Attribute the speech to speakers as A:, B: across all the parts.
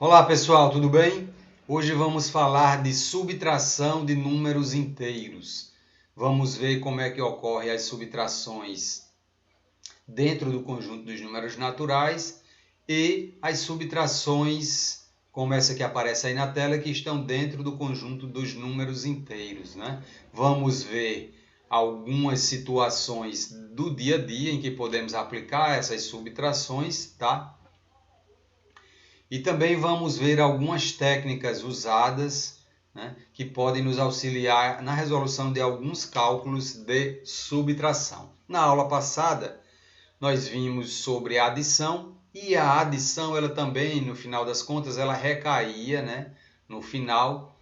A: Olá pessoal, tudo bem? Hoje vamos falar de subtração de números inteiros. Vamos ver como é que ocorrem as subtrações dentro do conjunto dos números naturais e as subtrações, como essa que aparece aí na tela, que estão dentro do conjunto dos números inteiros, né? Vamos ver algumas situações do dia a dia em que podemos aplicar essas subtrações, tá? E também vamos ver algumas técnicas usadas, né, que podem nos auxiliar na resolução de alguns cálculos de subtração. Na aula passada, nós vimos sobre a adição, e a adição, ela também, no final das contas, ela recaía, né, no final,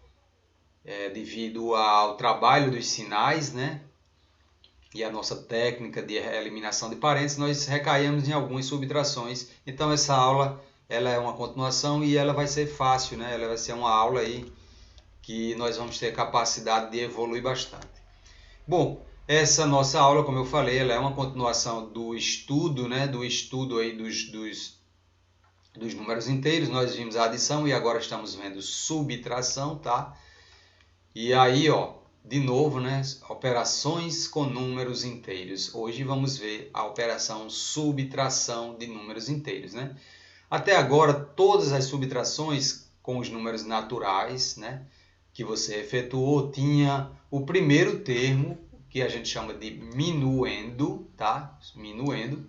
A: devido ao trabalho dos sinais, né, e a nossa técnica de eliminação de parênteses, nós recaímos em algumas subtrações. Então essa aula ela é uma continuação e ela vai ser fácil, né? Ela vai ser uma aula aí que nós vamos ter capacidade de evoluir bastante. Bom, essa nossa aula, como eu falei, ela é uma continuação do estudo, né? Do estudo aí dos números inteiros. Nós vimos a adição e agora estamos vendo subtração, tá? E aí, ó, de novo, né? Operações com números inteiros. Hoje vamos ver a operação subtração de números inteiros, né? Até agora, todas as subtrações com os números naturais, né, que você efetuou, tinha o primeiro termo, que a gente chama de minuendo, tá? Minuendo.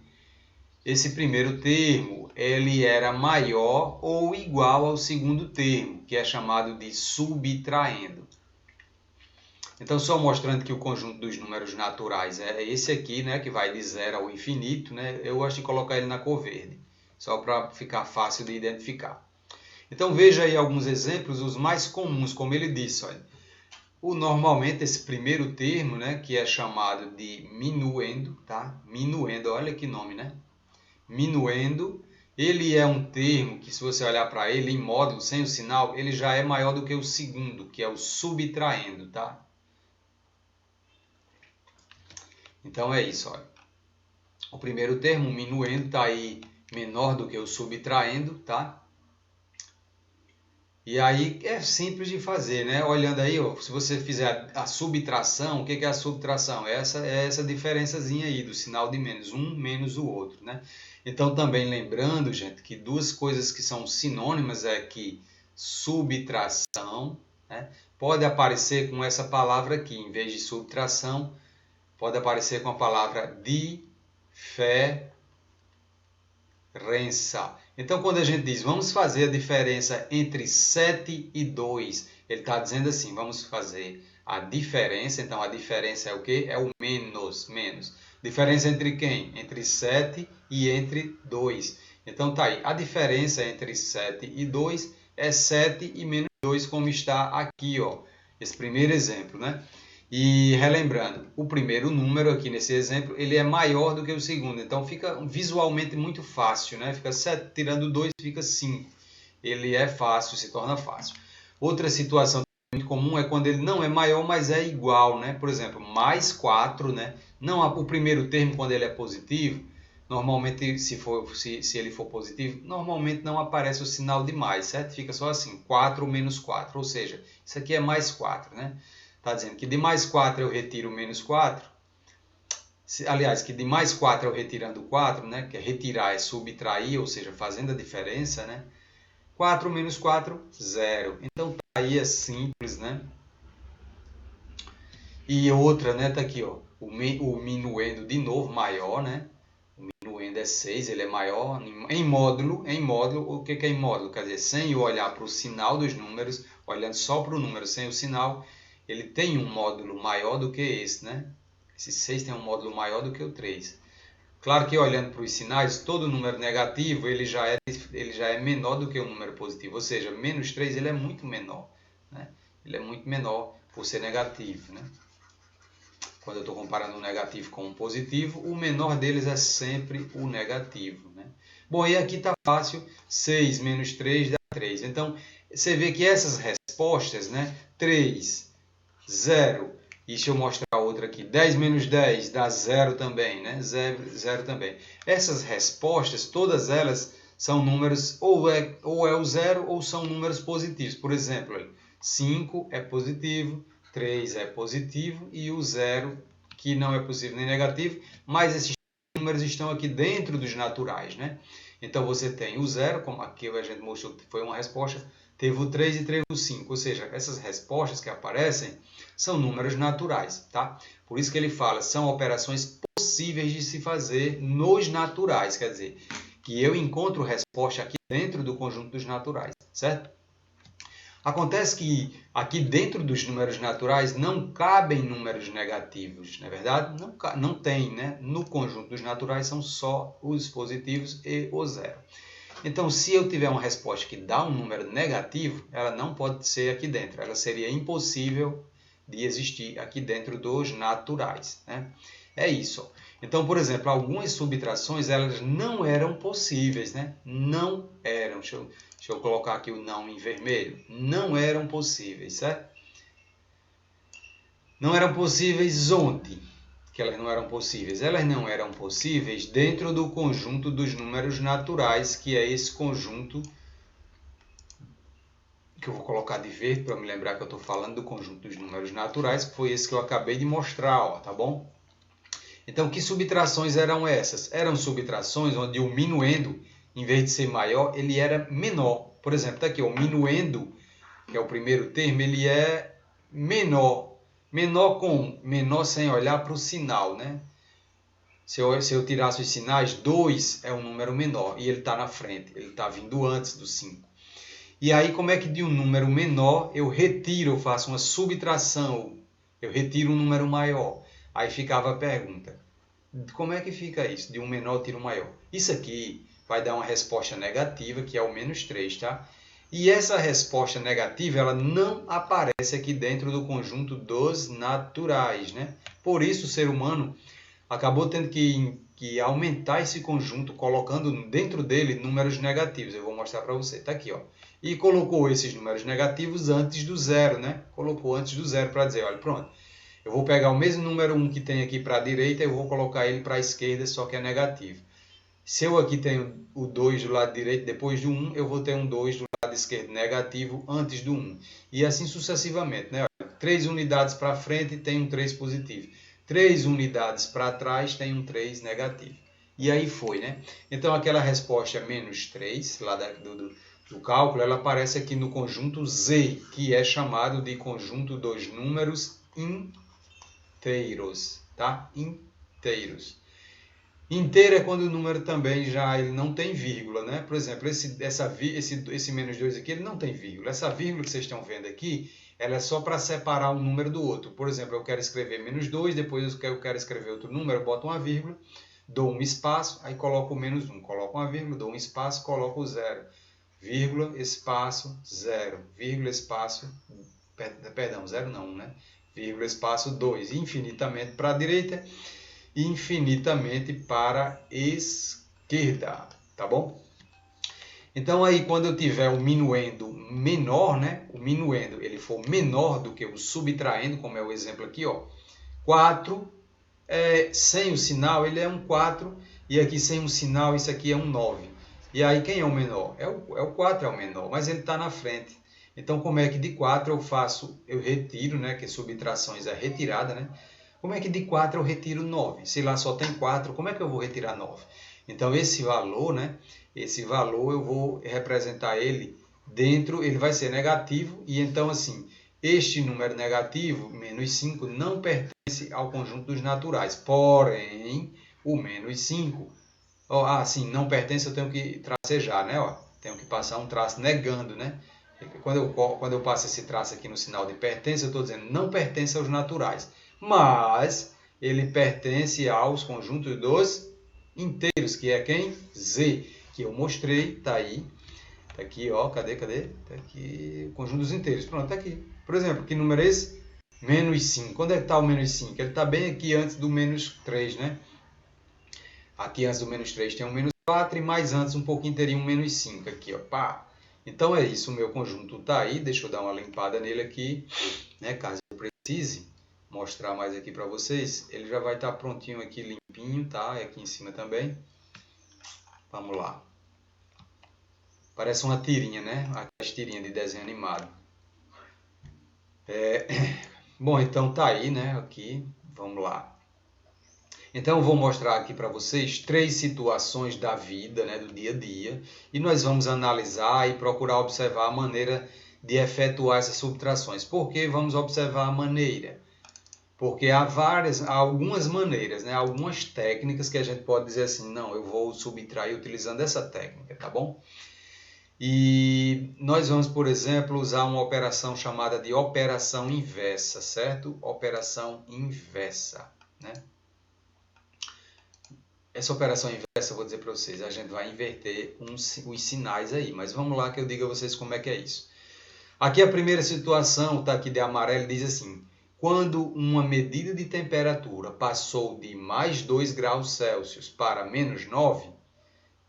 A: Esse primeiro termo, ele era maior ou igual ao segundo termo, que é chamado de subtraindo. Então, só mostrando que o conjunto dos números naturais é esse aqui, né, que vai de 0 ao infinito, né? Eu gosto de colocar ele na cor verde, só para ficar fácil de identificar. Então, veja aí alguns exemplos, os mais comuns, como ele disse, olha. Normalmente, esse primeiro termo, né, que é chamado de minuendo, tá? Minuendo, olha que nome, né? Minuendo, ele é um termo que, se você olhar para ele em módulo, sem o sinal, ele já é maior do que o segundo, que é o subtraindo, tá? Então é isso, olha. O primeiro termo, o minuendo, está aí menor do que o subtraindo, tá? E aí é simples de fazer, né? Olhando aí, ó, se você fizer a subtração, o que é a subtração? Essa diferençazinha aí do sinal de menos, um menos o outro, né? Então também lembrando, gente, que duas coisas que são sinônimas é que subtração, né, pode aparecer com essa palavra aqui, em vez de subtração, pode aparecer com a palavra diferença. Então, quando a gente diz vamos fazer a diferença entre 7 e 2, ele está dizendo assim, vamos fazer a diferença. Então, a diferença é o quê? É o menos. Diferença entre quem? Entre 7 e entre 2. Então, tá aí. A diferença entre 7 e 2 é 7 e menos 2, como está aqui, ó. Esse primeiro exemplo, né? E relembrando, o primeiro número aqui nesse exemplo, ele é maior do que o segundo. Então fica visualmente muito fácil, né? Fica 7 tirando 2, fica 5. Ele é fácil, se torna fácil. Outra situação muito comum é quando ele não é maior, mas é igual, né? Por exemplo, mais 4, né? Não, o primeiro termo, quando ele é positivo, normalmente, se ele for positivo, normalmente não aparece o sinal de mais, certo? Fica só assim, 4 menos 4, ou seja, isso aqui é mais 4, né? Está dizendo que de mais 4 eu retiro menos 4. Aliás, que de mais 4 eu retirando 4, né? Que é retirar é subtrair, ou seja, fazendo a diferença, né? 4 menos 4, 0. Então, tá aí, é simples, né? E outra, né? Tá aqui, ó. O minuendo, de novo, maior, né? O minuendo é 6, ele é maior. Em módulo, o que é em módulo? Quer dizer, sem eu olhar para o sinal dos números, olhando só para o número, sem o sinal, ele tem um módulo maior do que esse, né? Esse 6 tem um módulo maior do que o 3. Claro que olhando para os sinais, todo número negativo ele já é menor do que o número positivo. Ou seja, menos 3 ele é muito menor, né? Ele é muito menor por ser negativo, né? Quando eu estou comparando um negativo com um positivo, o menor deles é sempre o negativo, né? Bom, e aqui está fácil, 6 menos 3 dá 3. Então, você vê que essas respostas, né? 3, 0, e deixa eu mostrar outra aqui, 10 menos 10 dá 0 também, né? 0 também. Essas respostas, todas elas são números, ou é o zero, ou são números positivos. Por exemplo, 5 é positivo, 3 é positivo, e o 0, que não é positivo nem negativo, mas esses números estão aqui dentro dos naturais, né? Então, você tem o 0, como aqui a gente mostrou que foi uma resposta, teve o 3 e teve o 5. Ou seja, essas respostas que aparecem são números naturais, tá? Por isso que ele fala, são operações possíveis de se fazer nos naturais. Quer dizer, que eu encontro resposta aqui dentro do conjunto dos naturais, certo? Acontece que aqui dentro dos números naturais não cabem números negativos, não é verdade? Não tem, né? No conjunto dos naturais são só os positivos e o zero. Então, se eu tiver uma resposta que dá um número negativo, ela não pode ser aqui dentro. Ela seria impossível de existir aqui dentro dos naturais, né? É isso. Então, por exemplo, algumas subtrações elas não eram possíveis, né? Não eram. Deixa eu colocar aqui o não em vermelho. Não eram possíveis, certo? Não eram possíveis onde? Que elas não eram possíveis? Elas não eram possíveis dentro do conjunto dos números naturais, que é esse conjunto que eu vou colocar de verde para me lembrar que eu estou falando do conjunto dos números naturais, que foi esse que eu acabei de mostrar, ó, tá bom? Então, que subtrações eram essas? Eram subtrações onde o minuendo, em vez de ser maior, ele era menor. Por exemplo, está aqui, o minuendo, que é o primeiro termo, ele é menor. Menor como? Menor sem olhar para o sinal, né? Se eu tirasse os sinais, 2 é um número menor e ele está na frente, ele está vindo antes do 5. E aí, como é que de um número menor eu retiro, eu faço uma subtração, eu retiro um número maior? Aí ficava a pergunta, como é que fica isso? De um menor eu tiro um maior. Isso aqui vai dar uma resposta negativa, que é o menos 3, tá? E essa resposta negativa, ela não aparece aqui dentro do conjunto dos naturais, né? Por isso, o ser humano acabou tendo que aumentar esse conjunto, colocando dentro dele números negativos. Eu vou mostrar para você. Está aqui, ó. E colocou esses números negativos antes do zero, né? Colocou antes do zero para dizer, olha, pronto. Eu vou pegar o mesmo número 1 que tem aqui para a direita e eu vou colocar ele para a esquerda, só que é negativo. Se eu aqui tenho o 2 do lado direito, depois do 1, eu vou ter um 2 do lado esquerdo negativo antes do 1. E assim sucessivamente, né? 3 unidades para frente tem um 3 positivo. 3 unidades para trás tem um 3 negativo. E aí foi, né? Então aquela resposta menos 3, lá do cálculo, ela aparece aqui no conjunto Z, que é chamado de conjunto dos números inteiros, tá? Inteiros. Inteiro é quando o número também já ele não tem vírgula, né? Por exemplo, esse menos 2 aqui, ele não tem vírgula. Essa vírgula que vocês estão vendo aqui, ela é só para separar um número do outro. Por exemplo, eu quero escrever menos 2, depois eu quero escrever outro número, eu boto uma vírgula, dou um espaço, aí coloco o menos 1. Coloco uma vírgula, dou um espaço, coloco o 0. Vírgula, espaço, 0. Vírgula, espaço, perdão, 0 não, né? Vírgula, espaço, 2. Infinitamente para a direita e infinitamente para a esquerda, tá bom? Então aí quando eu tiver o minuendo menor, né? O minuendo ele for menor do que o subtraendo, como é o exemplo aqui, ó. 4, sem o sinal ele é um 4 e aqui sem o sinal isso aqui é um 9. E aí quem é o menor? É o 4 é o menor, mas ele está na frente. Então como é que de 4 eu retiro, né? Que subtrações é retirada, né? Como é que de 4 eu retiro 9? Se lá só tem 4, como é que eu vou retirar 9? Então, esse valor, né? Esse valor eu vou representar ele dentro, ele vai ser negativo. E então, assim, este número negativo, menos 5, não pertence ao conjunto dos naturais. Porém, o menos 5, não pertence, eu tenho que tracejar, né? Ó, tenho que passar um traço negando, né? Quando eu passo esse traço aqui no sinal de pertence, eu estou dizendo não pertence aos naturais. Mas ele pertence aos conjuntos dos inteiros, que é quem? Z, que eu mostrei, tá aí. Tá aqui, ó, cadê? Tá aqui, o conjunto dos inteiros. Pronto, tá aqui. Por exemplo, que número é esse? Menos 5. Onde é que está o menos 5? Ele está bem aqui antes do menos 3, né? Aqui antes do menos 3 tem um menos 4 e mais antes um pouquinho teria um menos 5 aqui, ó, pá. Então é isso, o meu conjunto tá aí. Deixa eu dar uma limpada nele aqui, né, caso eu precise mostrar mais aqui para vocês. Ele já vai estar prontinho aqui, limpinho, tá? E aqui em cima também. Vamos lá. Parece uma tirinha, né? Aquelas tirinhas de desenho animado. Bom, então tá aí, né? Aqui, vamos lá. Então eu vou mostrar aqui para vocês 3 situações da vida, né, do dia a dia, e nós vamos analisar e procurar observar a maneira de efetuar essas subtrações. Por que vamos observar a maneira? Porque há algumas maneiras, né, algumas técnicas que a gente pode dizer assim, não, eu vou subtrair utilizando essa técnica, tá bom? E nós vamos, por exemplo, usar uma operação chamada de operação inversa, certo? Operação inversa, né? Essa operação inversa, eu vou dizer para vocês, a gente vai inverter os sinais aí, mas vamos lá que eu digo a vocês como é que é isso. Aqui a primeira situação, está aqui de amarelo, diz assim, quando uma medida de temperatura passou de mais 2 graus Celsius para menos 9,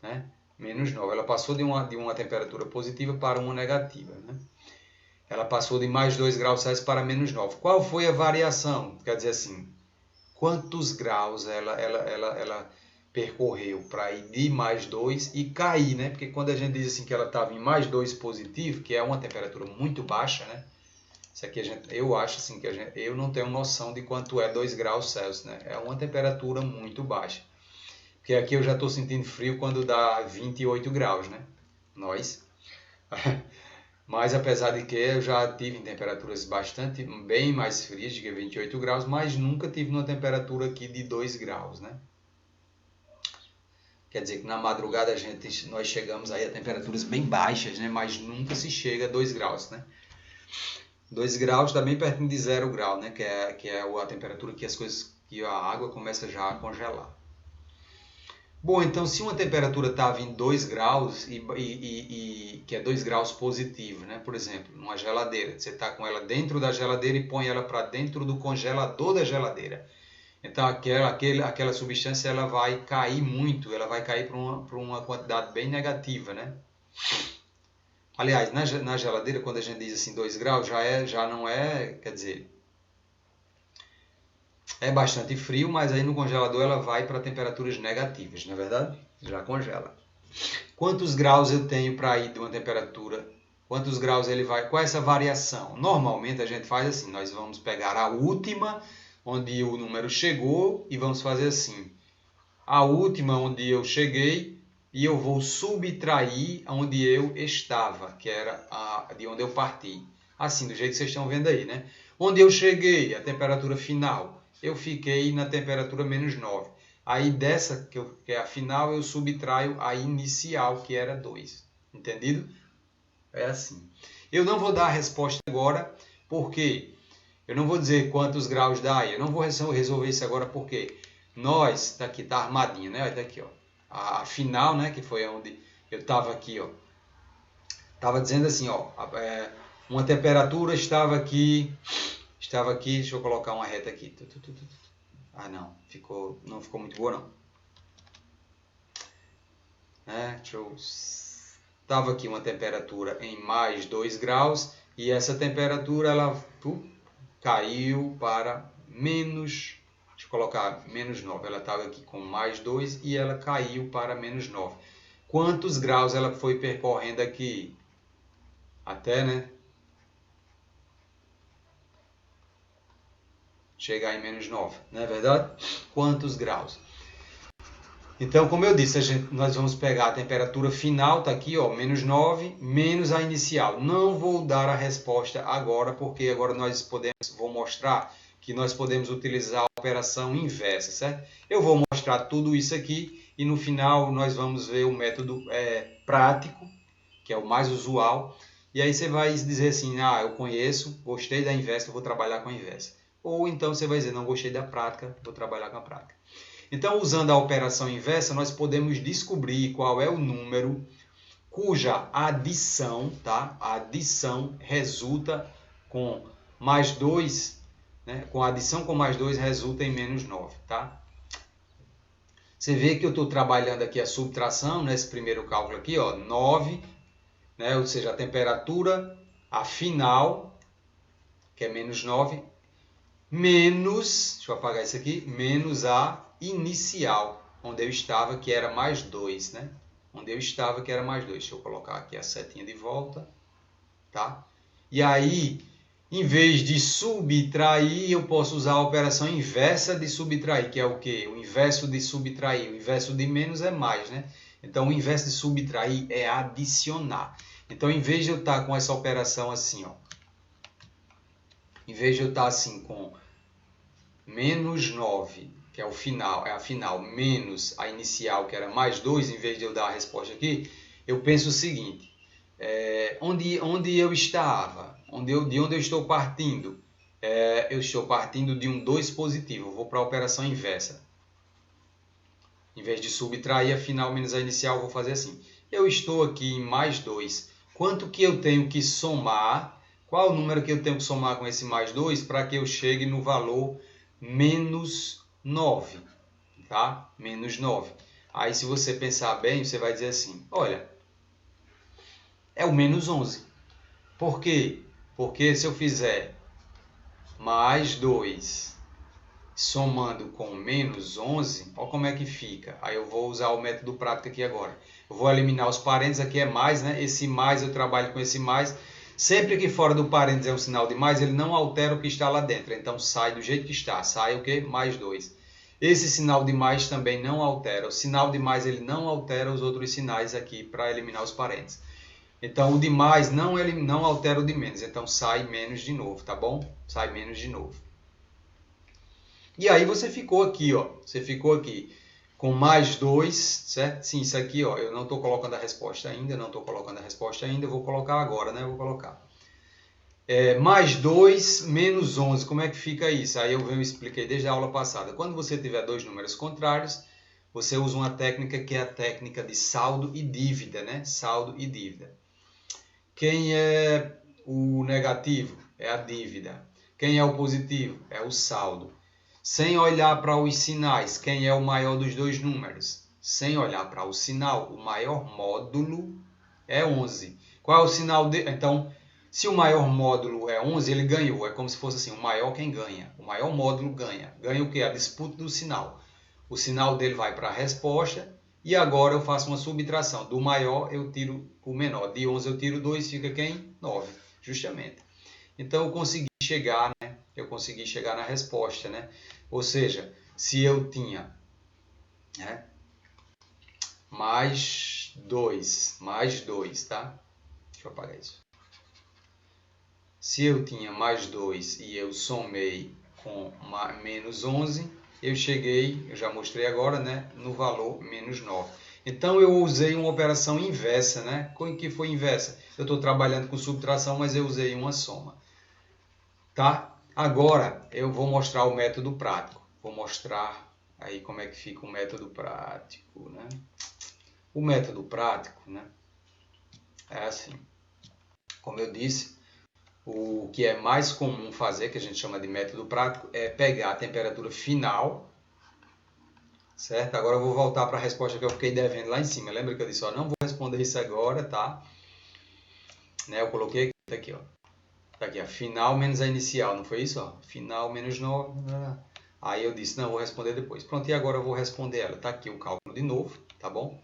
A: né? Menos 9, ela passou de uma temperatura positiva para uma negativa, né? Ela passou de mais 2 graus Celsius para menos 9. Qual foi a variação? Quer dizer assim, quantos graus ela percorreu para ir de mais 2 e cair, né? Porque quando a gente diz assim que ela estava em mais 2 positivo, que é uma temperatura muito baixa, né? Isso aqui eu acho assim que eu não tenho noção de quanto é 2 graus Celsius, né? É uma temperatura muito baixa. Porque aqui eu já estou sentindo frio quando dá 28 graus, né? Nós. Mas apesar de que eu já tive em temperaturas bem mais frias de que 28 graus, mas nunca tive uma temperatura aqui de 2 graus, né? Quer dizer que na madrugada nós chegamos aí a temperaturas bem baixas, né? Mas nunca se chega a 2 graus, né? 2 graus está bem pertinho de 0 grau, né? Que é a temperatura que a água começa já a congelar. Bom, então se uma temperatura estava em 2 graus, que é 2 graus positivo, né? Por exemplo, numa geladeira, você está com ela dentro da geladeira e põe ela para dentro do congelador da geladeira. Então aquela substância ela vai cair muito, ela vai cair para uma quantidade bem negativa, né? Aliás, na geladeira, quando a gente diz assim 2 graus, já não é, quer dizer, é bastante frio, mas aí no congelador ela vai para temperaturas negativas, não é verdade? Já congela. Quantos graus eu tenho para ir de uma temperatura? Quantos graus ele vai? Qual é essa variação? Normalmente a gente faz assim, nós vamos pegar a última, onde o número chegou, e vamos fazer assim. A última onde eu cheguei, e eu vou subtrair onde eu estava, que era de onde eu parti. Assim, do jeito que vocês estão vendo aí, né? Onde eu cheguei, a temperatura final, eu fiquei na temperatura menos 9. Aí dessa, que é a final, eu subtraio a inicial, que era 2. Entendido? É assim. Eu não vou dar a resposta agora, porque eu não vou dizer quantos graus dá. Eu não vou resolver isso agora, porque nós, tá aqui, tá armadinho, né? Olha, tá aqui, ó. A final, né? Que foi onde eu estava aqui, ó. Estava dizendo assim, ó. Uma temperatura estava aqui, deixa eu colocar uma reta aqui. Ah, não ficou muito boa, não. Estava aqui uma temperatura em mais 2 graus e essa temperatura ela caiu para menos, deixa eu colocar menos 9. Ela estava aqui com mais 2 e ela caiu para menos 9. Quantos graus ela foi percorrendo aqui? Até, né? Chegar em menos 9, não é verdade? Quantos graus? Então, como eu disse, nós vamos pegar a temperatura final, está aqui, ó, menos 9, menos a inicial. Não vou dar a resposta agora, porque agora vou mostrar que nós podemos utilizar a operação inversa, certo? Eu vou mostrar tudo isso aqui e no final nós vamos ver o método prático, que é o mais usual. E aí você vai dizer assim, eu conheço, gostei da inversa, eu vou trabalhar com a inversa. Ou então você vai dizer, não gostei da prática, vou trabalhar com a prática. Então, usando a operação inversa, nós podemos descobrir qual é o número cuja adição, tá? A adição resulta com mais 2, né? Com a adição com mais 2 resulta em menos 9, tá? Você vê que eu estou trabalhando aqui a subtração, nesse primeiro cálculo aqui, ó, 9, né? Ou seja, a temperatura, a final, que é menos 9, menos, deixa eu apagar isso aqui, menos a inicial, onde eu estava, que era mais 2, né? onde eu estava, que era mais 2. Deixa eu colocar aqui a setinha de volta, tá? E aí, em vez de subtrair, eu posso usar a operação inversa de subtrair, que é o quê? O inverso de subtrair. O inverso de menos é mais, né? Então, o inverso de subtrair é adicionar. Então, em vez de eu estar com essa operação assim, ó, em vez de eu estar assim com menos 9, que é o final, é a final, menos a inicial, que era mais 2, em vez de eu dar a resposta aqui, eu penso o seguinte, onde eu estava, de onde eu estou partindo, eu estou partindo de um 2 positivo, eu vou para a operação inversa. Em vez de subtrair a final menos a inicial, eu vou fazer assim. Eu estou aqui em mais 2. Quanto que eu tenho que somar? Qual o número que eu tenho que somar com esse mais 2 para que eu chegue no valor menos 9? Tá? Menos 9. Aí, se você pensar bem, você vai dizer assim, olha, é o menos 11. Por quê? Porque se eu fizer mais 2 somando com menos 11, olha como é que fica. Aí eu vou usar o método prático aqui agora. Eu vou eliminar os parênteses, aqui é mais, né? Esse mais, eu trabalho com esse mais. Sempre que fora do parênteses é um sinal de mais, ele não altera o que está lá dentro. Então sai do jeito que está. Sai o quê? Mais 2. Esse sinal de mais também não altera. O sinal de mais ele não altera os outros sinais aqui para eliminar os parênteses. Então o de mais não altera o de menos. Então sai menos de novo, tá bom? Sai menos de novo. E aí você ficou aqui, ó. Você ficou aqui com mais 2, certo? Sim, isso aqui, ó. Eu não estou colocando a resposta ainda, eu vou colocar agora, né? Eu vou colocar. Mais 2 menos 11, como é que fica isso? Aí eu expliquei desde a aula passada. Quando você tiver dois números contrários, você usa uma técnica que é a técnica de saldo e dívida, né? Saldo e dívida. Quem é o negativo? É a dívida. Quem é o positivo? É o saldo. Sem olhar para os sinais, quem é o maior dos dois números? Sem olhar para o sinal, o maior módulo é 11. Qual é o sinal de... Então, se o maior módulo é 11, ele ganhou. É como se fosse assim, o maior quem ganha. O maior módulo ganha. Ganha o quê? A disputa do sinal. O sinal dele vai para a resposta e agora eu faço uma subtração. Do maior eu tiro o menor. De 11 eu tiro 2, fica quem? 9, justamente. Então eu consegui chegar, né? Eu consegui chegar na resposta, né? Ou seja, se eu tinha, né, mais 2, tá? Deixa eu apagar isso. Se eu tinha mais 2 e eu somei com menos 11, eu cheguei, eu já mostrei agora, né, no valor menos 9. Então eu usei uma operação inversa, né? Como que foi inversa? Eu estou trabalhando com subtração, mas eu usei uma soma. Tá? Agora eu vou mostrar o método prático. Vou mostrar aí como é que fica o método prático, né? O método prático, né, é assim. Como eu disse, o que é mais comum fazer, que a gente chama de método prático, é pegar a temperatura final, certo? Agora eu vou voltar para a resposta que eu fiquei devendo lá em cima. Lembra que eu disse, ó, não vou responder isso agora, tá? Né, eu coloquei aqui, tá aqui, ó. Tá aqui, ó, final menos a inicial, não foi isso? Ó? Final menos 9. Aí eu disse, não, eu vou responder depois. Pronto, e agora eu vou responder ela. Tá aqui o cálculo de novo, tá bom?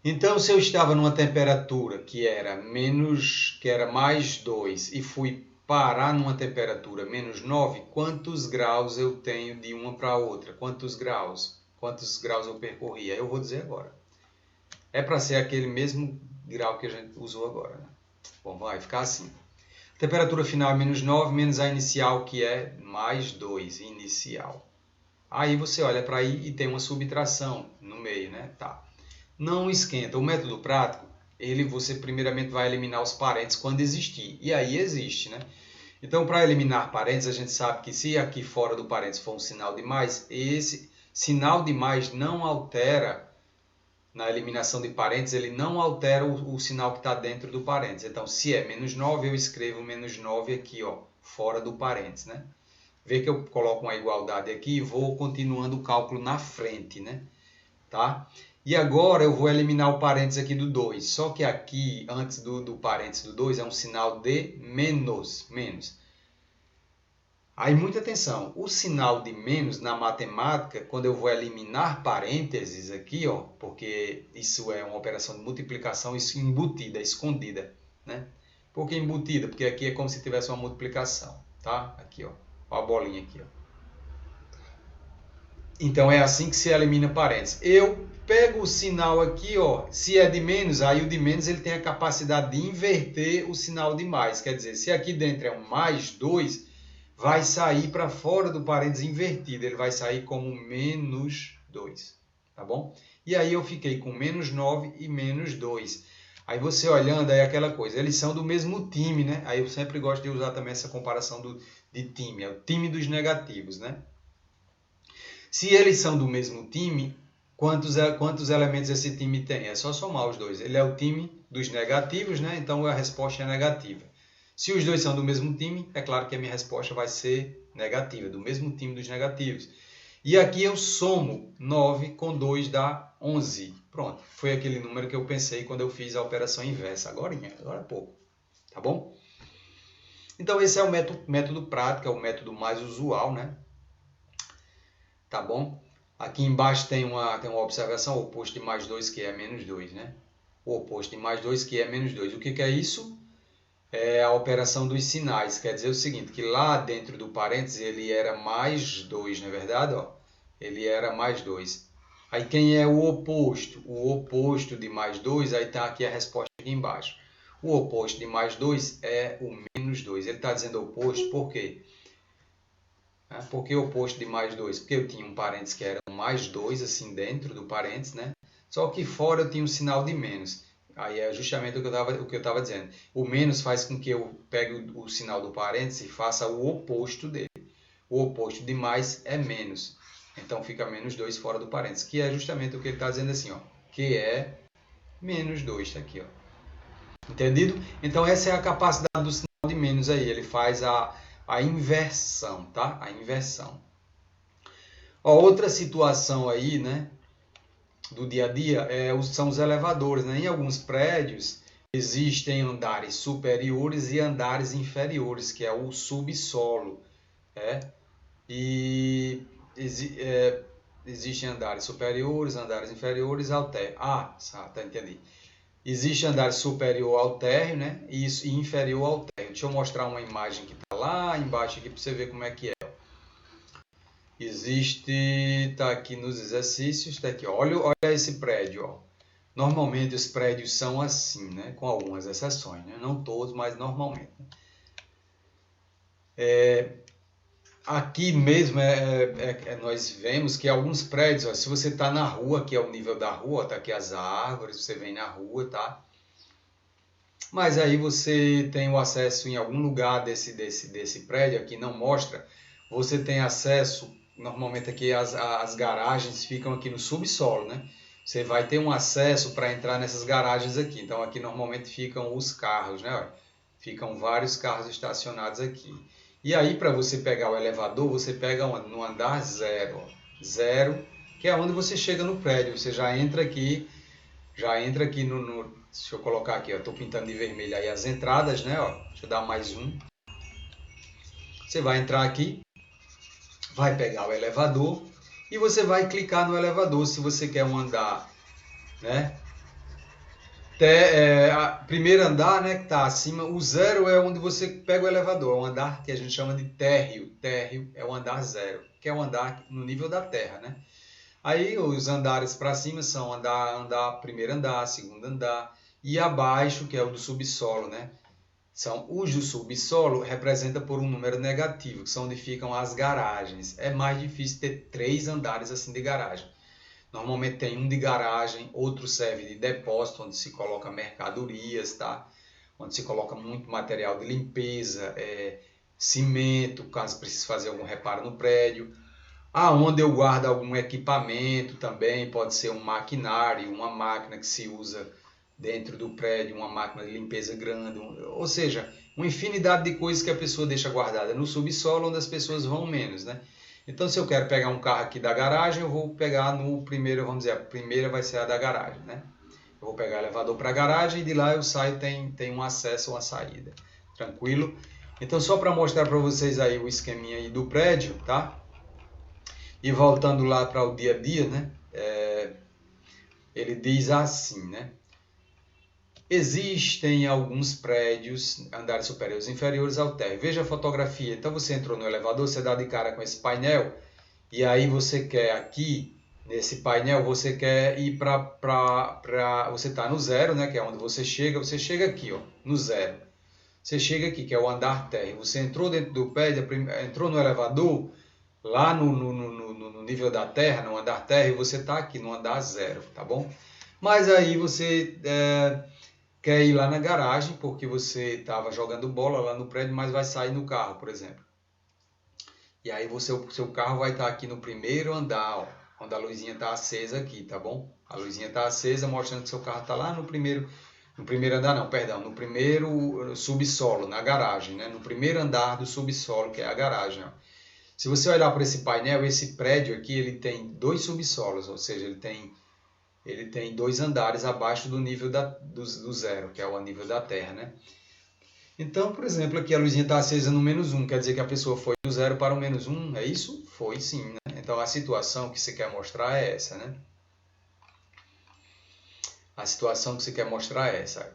A: Então, se eu estava numa temperatura que era mais 2 e fui parar numa temperatura menos 9, quantos graus eu tenho de uma para outra? Quantos graus? Quantos graus eu percorri? Aí eu vou dizer agora. É para ser aquele mesmo grau que a gente usou agora, né? Bom, vai ficar assim. Temperatura final é menos 9, menos a inicial, que é mais 2, inicial. Aí você olha para aí e tem uma subtração no meio, né? Tá. Não esquenta. O método prático, você primeiramente vai eliminar os parênteses quando existir. E aí existe, né? Então, para eliminar parênteses, a gente sabe que se aqui fora do parênteses for um sinal de mais, esse sinal de mais não altera, na eliminação de parênteses, ele não altera o sinal que está dentro do parênteses. Então, se é menos 9, eu escrevo menos 9 aqui, ó, fora do parênteses, né? Vê que eu coloco uma igualdade aqui e vou continuando o cálculo na frente, né? Tá? E agora eu vou eliminar o parênteses aqui do 2. Só que aqui, antes do parênteses do 2, é um sinal de menos. Aí, muita atenção, o sinal de menos na matemática, quando eu vou eliminar parênteses aqui, ó, porque isso é uma operação de multiplicação embutida, escondida, né? Por que embutida? Porque aqui é como se tivesse uma multiplicação, tá? Aqui, ó a bolinha aqui, ó. Então, é assim que se elimina parênteses. Eu pego o sinal aqui, ó, se é de menos, aí o de menos ele tem a capacidade de inverter o sinal de mais. Quer dizer, se aqui dentro é um mais 2, vai sair para fora do parênteses invertido. Ele vai sair como menos 2, tá bom? E aí eu fiquei com menos 9 e menos 2. Aí você olhando, aí aquela coisa, eles são do mesmo time, né? Aí eu sempre gosto de usar também essa comparação de time, é o time dos negativos, né? Se eles são do mesmo time, quantos elementos esse time tem? É só somar os dois. Ele é o time dos negativos, né? Então a resposta é negativa. Se os dois são do mesmo time, é claro que a minha resposta vai ser negativa, do mesmo time dos negativos. E aqui eu somo 9 com 2 dá 11. Pronto, foi aquele número que eu pensei quando eu fiz a operação inversa, agora há pouco. Tá bom? Então esse é o método prático, é o método mais usual, né? Tá bom? Aqui embaixo tem uma observação, o oposto de mais 2 que é menos 2, né? O oposto de mais 2 que é menos 2. O que é isso? É a operação dos sinais. Quer dizer o seguinte, que lá dentro do parênteses ele era mais 2, não é verdade? Ó, ele era mais 2. Aí quem é o oposto? O oposto de mais 2, aí está aqui a resposta aqui embaixo. O oposto de mais 2 é o menos 2. Ele está dizendo oposto por quê? Por que o oposto de mais 2? Porque eu tinha um parênteses que era mais 2, assim, dentro do parênteses, né? Só que fora eu tinha um sinal de menos. Aí é justamente o que eu estava dizendo. O menos faz com que eu pegue o sinal do parênteses e faça o oposto dele. O oposto de mais é menos. Então fica menos 2 fora do parênteses, que é justamente o que ele está dizendo assim, ó. Que é menos 2, está aqui, ó. Entendido? Então essa é a capacidade do sinal de menos aí. Ele faz a inversão, tá? A inversão. Ó, outra situação aí, né, do dia a dia são os elevadores, né? Em alguns prédios existem andares superiores e andares inferiores, que é o subsolo, e existem andares superiores, andares inferiores ao térreo. Tá, entendi. Existe andar superior ao térreo, né? E inferior ao térreo. Deixa eu mostrar uma imagem que está lá embaixo aqui para você ver como é que é. Está aqui nos exercícios, está aqui. Olha esse prédio, ó. Normalmente os prédios são assim, né? Com algumas exceções, né? Não todos, mas normalmente. Aqui mesmo nós vemos que alguns prédios, ó, se você está na rua, que é o nível da rua, tá aqui as árvores, você vem na rua, tá? Mas aí você tem o acesso em algum lugar desse prédio, aqui não mostra, você tem acesso, normalmente aqui as garagens ficam aqui no subsolo, né? Você vai ter um acesso para entrar nessas garagens aqui. Então aqui normalmente ficam os carros, né? Ficam vários carros estacionados aqui. E aí para você pegar o elevador, você pega no andar 0, 0, que é onde você chega no prédio. Você já entra aqui no deixa eu colocar aqui, estou pintando de vermelho aí as entradas, né? Ó, deixa eu dar mais um. Você vai entrar aqui, vai pegar o elevador e você vai clicar no elevador se você quer um andar, né? Primeiro andar, né, que está acima, o 0 é onde você pega o elevador, é um andar que a gente chama de térreo. Térreo é o andar 0, que é um andar no nível da terra, né? Aí os andares para cima são primeiro andar, segundo andar, e abaixo, que é o do subsolo, né? São os do subsolo, representa por um número negativo, que são onde ficam as garagens. É mais difícil ter 3 andares assim de garagem. Normalmente tem um de garagem, outro serve de depósito, onde se coloca mercadorias, tá? Onde se coloca muito material de limpeza, cimento, caso precise fazer algum reparo no prédio. Onde eu guardo algum equipamento também, pode ser um maquinário, uma máquina que se usa dentro do prédio, uma máquina de limpeza grande, ou seja, uma infinidade de coisas que a pessoa deixa guardada no subsolo, onde as pessoas vão menos, né? Então, se eu quero pegar um carro aqui da garagem, eu vou pegar no primeiro, vamos dizer, a primeira vai ser a da garagem, né? Eu vou pegar o elevador para a garagem e de lá eu saio, tem um acesso ou uma saída. Tranquilo? Então, só para mostrar para vocês aí o esqueminha aí do prédio, tá? E voltando lá para o dia a dia, né? Ele diz assim, né? Existem alguns prédios, andares superiores e inferiores ao térreo. Veja a fotografia. Então, você entrou no elevador, você dá de cara com esse painel, e aí você quer aqui, nesse painel, você quer ir para... Você está no zero, né? Que é onde você chega aqui, ó, no zero. Você chega aqui, que é o andar térreo. Você entrou dentro do prédio, entrou no elevador, lá no nível da terra, no andar térreo, você está aqui no andar zero, tá bom? Mas aí você quer ir lá na garagem, porque você estava jogando bola lá no prédio, mas vai sair no carro, por exemplo. E aí o seu carro vai estar aqui no primeiro andar, ó, onde a luzinha está acesa aqui, tá bom? A luzinha está acesa, mostrando que seu carro está lá no primeiro andar, não, perdão, no primeiro subsolo, na garagem, né? No primeiro andar do subsolo, que é a garagem, ó. Se você olhar para esse painel, esse prédio aqui, ele tem 2 subsolos, ou seja, ele tem 2 andares abaixo do nível do zero, que é o nível da terra, né? Então, por exemplo, aqui a luzinha está acesa no -1, quer dizer que a pessoa foi do 0 para o -1, é isso? Foi sim, né? Então, a situação que você quer mostrar é essa, né? A situação que você quer mostrar é essa.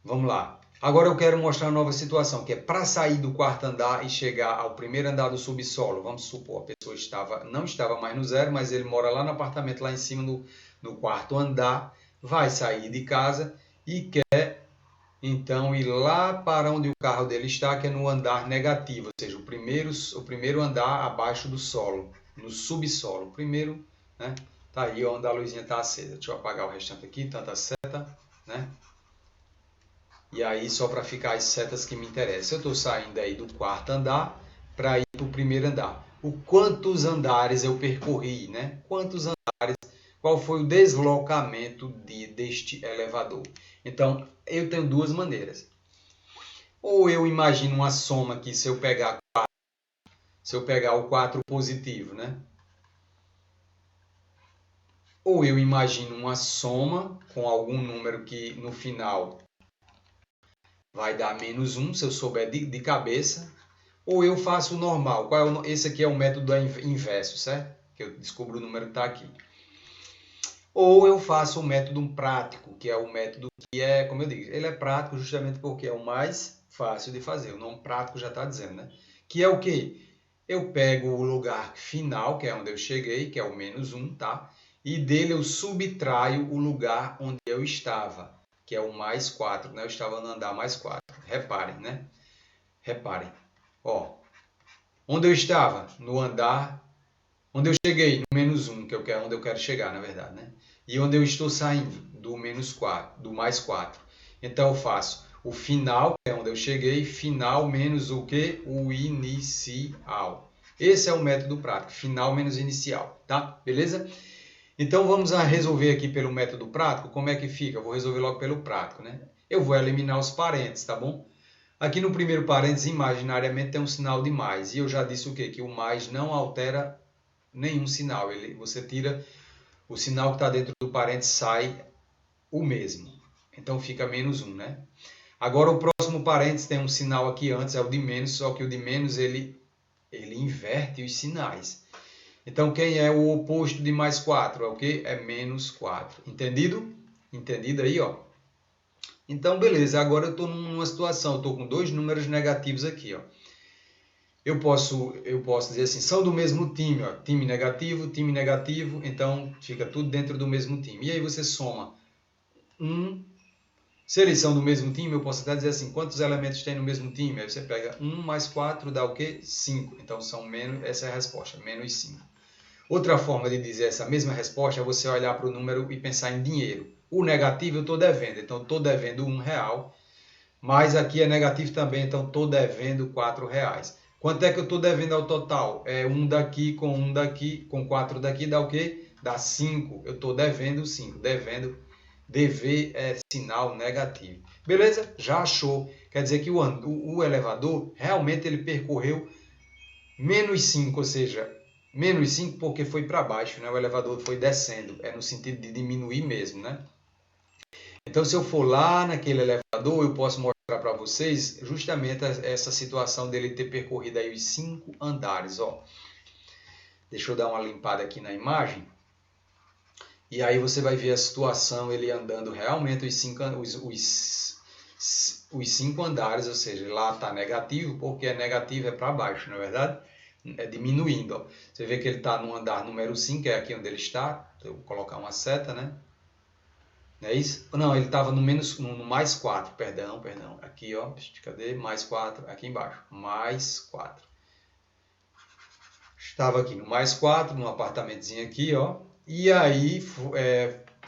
A: Vamos lá. Agora eu quero mostrar uma nova situação, que é para sair do quarto andar e chegar ao primeiro andar do subsolo. Vamos supor, a pessoa não estava mais no zero, mas ele mora lá no apartamento, lá em cima, no quarto andar, vai sair de casa e quer, então, ir lá para onde o carro dele está, que é no andar negativo, ou seja, o primeiro andar abaixo do solo, no subsolo. O primeiro, né? Tá aí onde a luzinha está acesa. Deixa eu apagar o restante aqui, tanta seta, né? E aí, só para ficar as setas que me interessam. Eu estou saindo aí do quarto andar para ir para o primeiro andar. Quantos andares eu percorri, né? Quantos andares, qual foi o deslocamento deste elevador? Então, eu tenho 2 maneiras. Ou eu imagino uma soma aqui, se eu pegar o 4 positivo, né? Ou eu imagino uma soma com algum número que no final vai dar -1, se eu souber de cabeça. Ou eu faço o normal. Esse aqui é o método inverso, certo? Que eu descubro o número que está aqui. Ou eu faço o método prático, que é o método que é, como eu digo, ele é prático justamente porque é o mais fácil de fazer. O nome prático já está dizendo, né? Que é o quê? Eu pego o lugar final, que é onde eu cheguei, que é o -1, tá? E dele eu subtraio o lugar onde eu estava, que é o +4, né? Eu estava no andar +4. Reparem, né? Reparem. Ó, onde eu estava? No andar onde eu cheguei, no -1, que é onde eu quero chegar, na verdade, né? E onde eu estou saindo, do -4, do +4. Então eu faço o final, que é onde eu cheguei, final menos o quê? O inicial. Esse é o método prático, final menos inicial, tá? Beleza? Então vamos resolver aqui pelo método prático. Como é que fica? Eu vou resolver logo pelo prático, né? Eu vou eliminar os parênteses, tá bom? Aqui no primeiro parênteses, imaginariamente, tem um sinal de mais. E eu já disse o quê? Que o mais não altera nenhum sinal. Você tira o sinal que está dentro do parênteses, sai o mesmo. Então fica -1, né? Agora o próximo parênteses tem um sinal aqui antes, é o de menos, só que o de menos ele inverte os sinais. Então quem é o oposto de +4? É o quê? É -4. Entendido? Entendido aí, ó? Então beleza, agora eu estou numa situação, eu estou com 2 números negativos aqui, ó. Eu posso dizer assim, são do mesmo time, ó, time negativo, então fica tudo dentro do mesmo time. E aí você soma 1, se eles são do mesmo time, eu posso até dizer assim, quantos elementos tem no mesmo time? Aí você pega 1 mais 4 dá o quê? 5. Então são menos, essa é a resposta, -5. Outra forma de dizer essa mesma resposta é você olhar para o número e pensar em dinheiro. O negativo eu estou devendo, então estou devendo R$1, mas aqui é negativo também, então estou devendo R$4. Quanto é que eu estou devendo ao total? É 1 daqui, com 4 daqui, dá o quê? Dá 5. Eu estou devendo 5. Dever é sinal negativo. Beleza? Já achou. Quer dizer que o elevador realmente ele percorreu -5, ou seja, -5 porque foi para baixo, né? O elevador foi descendo. É no sentido de diminuir mesmo, né? Então, se eu for lá naquele elevador, eu posso mostrar para vocês justamente essa situação dele ter percorrido aí os 5 andares, ó. Deixa eu dar uma limpada aqui na imagem. E aí você vai ver a situação, ele andando realmente os 5 andares, ou seja, lá está negativo, porque é negativo é para baixo, não é verdade? É diminuindo, ó. Você vê que ele está no andar número 5, que é aqui onde ele está. Eu vou colocar uma seta, né? Não é isso? Não, ele estava no mais 4, perdão. Aqui, ó, cadê? Mais 4, aqui embaixo. Mais 4. Estava aqui no mais 4, num apartamentozinho aqui, ó. E aí,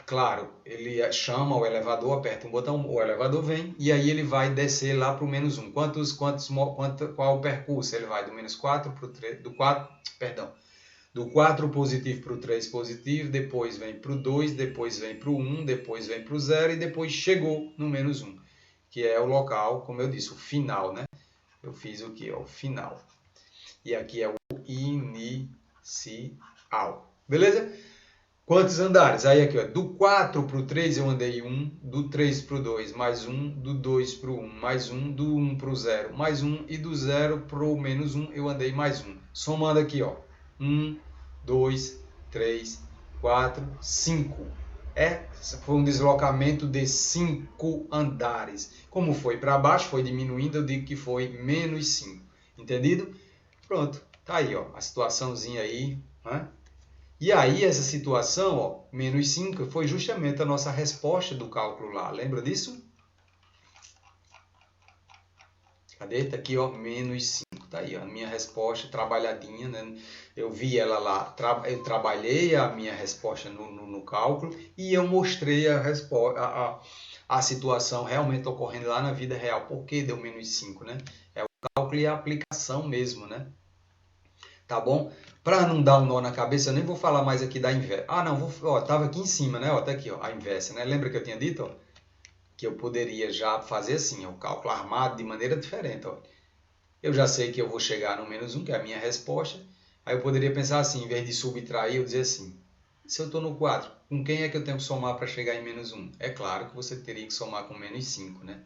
A: claro, ele chama o elevador, aperta um botão, o elevador vem, e aí ele vai descer lá para o menos 1. Qual o percurso? Ele vai do menos 4 para o 3, do 4 positivo para o 3 positivo, depois vem para o 2, depois vem para o 1, depois vem para o 0 e depois chegou no menos 1, que é o local, como eu disse, o final, né? Eu fiz o que? O final. E aqui é o inicial. Beleza? Quantos andares? Aí aqui, ó, do 4 para o 3 eu andei 1, do 3 para o 2 mais 1, do 2 para o 1 mais 1, do 1 para o 0 mais 1 e do 0 para o menos 1 eu andei mais 1. Somando aqui, ó, 1, 2, 3, 4, 5. Foi um deslocamento de 5 andares. Como foi para baixo, foi diminuindo, eu digo que foi menos 5. Entendido? Pronto, tá aí, ó, a situaçãozinha aí, né? E aí essa situação, ó, menos 5, foi justamente a nossa resposta do cálculo lá. Lembra disso? Cadê? Tá aqui, ó, menos 5. Tá aí, ó, a minha resposta trabalhadinha, né? Eu vi ela lá, eu trabalhei a minha resposta no cálculo e eu mostrei a situação realmente ocorrendo lá na vida real. Por que deu menos 5, né? É o cálculo e a aplicação mesmo, né? Tá bom? Para não dar um nó na cabeça, eu nem vou falar mais aqui da inversa. Ah, não, tava aqui em cima, né? Ó, tá aqui, ó, a inversa, né? Lembra que eu tinha dito, ó, que eu poderia já fazer assim, ó, o cálculo armado de maneira diferente, ó. Eu já sei que eu vou chegar no menos 1, que é a minha resposta. Aí eu poderia pensar assim, em vez de subtrair, eu dizer assim, se eu estou no 4, com quem é que eu tenho que somar para chegar em menos 1? É claro que você teria que somar com menos 5, né?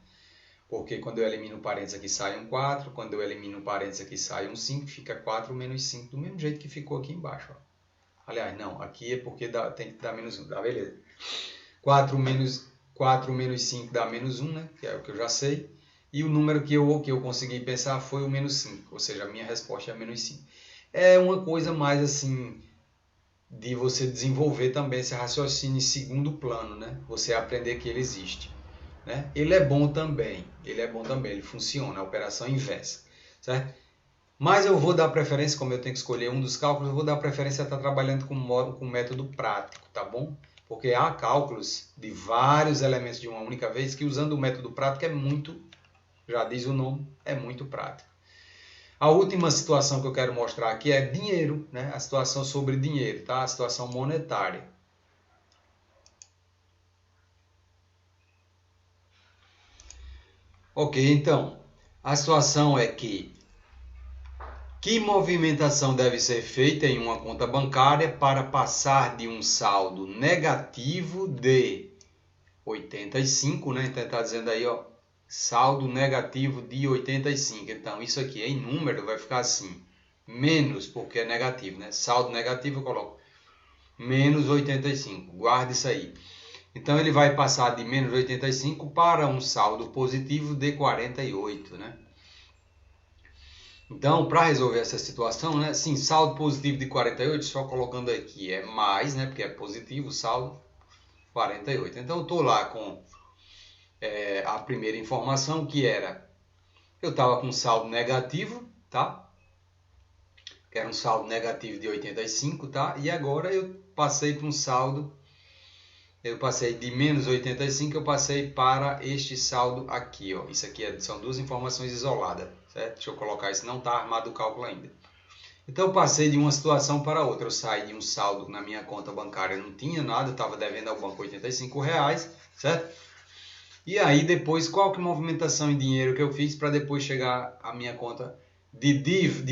A: Porque quando eu elimino o parênteses aqui sai um 4, quando eu elimino o parênteses aqui sai um 5, fica 4 menos 5, do mesmo jeito que ficou aqui embaixo. Ó. Aliás, não, aqui é porque tem que dar menos 1, tá? Beleza. 4 menos 5 dá menos 1, né? Que é o que eu já sei. E o número que eu consegui pensar foi o menos 5, ou seja, a minha resposta é menos 5. É uma coisa mais assim, de você desenvolver também esse raciocínio em segundo plano, né? Você aprender que ele existe. Né? Ele é bom também, ele funciona, a operação inversa, certo? Mas eu vou dar preferência, como eu tenho que escolher um dos cálculos, eu vou dar preferência a estar trabalhando com método prático, tá bom? Porque há cálculos de vários elementos de uma única vez que usando o método prático é muito, já diz o nome, é muito prático. A última situação que eu quero mostrar aqui é dinheiro, né? A situação sobre dinheiro, tá? A situação monetária. Ok, então, a situação é que movimentação deve ser feita em uma conta bancária para passar de um saldo negativo de 85, né? Então está dizendo aí, ó, saldo negativo de 85. Então isso aqui em número vai ficar assim, menos, porque é negativo, né? Saldo negativo eu coloco menos 85, guarda isso aí. Então ele vai passar de menos 85 para um saldo positivo de 48, né? Então, para resolver essa situação, né? Sim, saldo positivo de 48, só colocando aqui é mais, né? Porque é positivo, saldo 48. Então eu estou lá com a primeira informação, que era, eu estava com saldo negativo, tá? Que era um saldo negativo de 85, tá? E agora eu passei para um saldo, eu passei de menos 85, eu passei para este saldo aqui, ó. Isso aqui são duas informações isoladas, certo? Deixa eu colocar isso, não está armado o cálculo ainda. Então eu passei de uma situação para outra, eu saí de um saldo na minha conta bancária, não tinha nada, eu estava devendo ao banco R$85, certo? E aí depois, qual que é a movimentação em dinheiro que eu fiz para depois chegar à minha conta de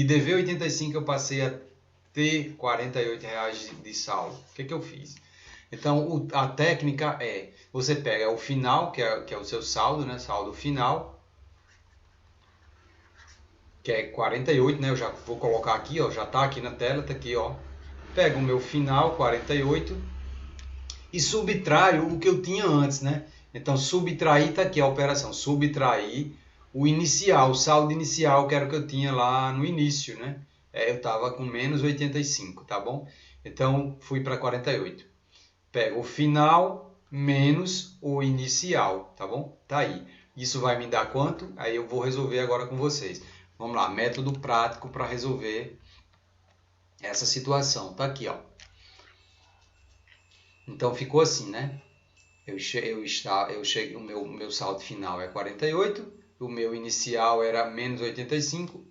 A: dever 85, eu passei a ter R$48 de saldo. O que eu fiz? Então a técnica é, você pega o final, que é o seu saldo, né? Saldo final, que é 48, né? Eu já vou colocar aqui, ó, já está aqui na tela, está aqui, ó. Pego o meu final, 48, e subtraio o que eu tinha antes, né? Então, subtrair está aqui a operação, subtrair o inicial, o saldo inicial, que era o que eu tinha lá no início, né? Eu estava com menos 85, tá bom? Então, fui para 48. Pego o final menos o inicial, tá bom? Tá aí. Isso vai me dar quanto? Aí eu vou resolver agora com vocês. Vamos lá, método prático para resolver essa situação. Tá aqui, ó. Então ficou assim, né? O meu saldo final é 48, o meu inicial era menos 85,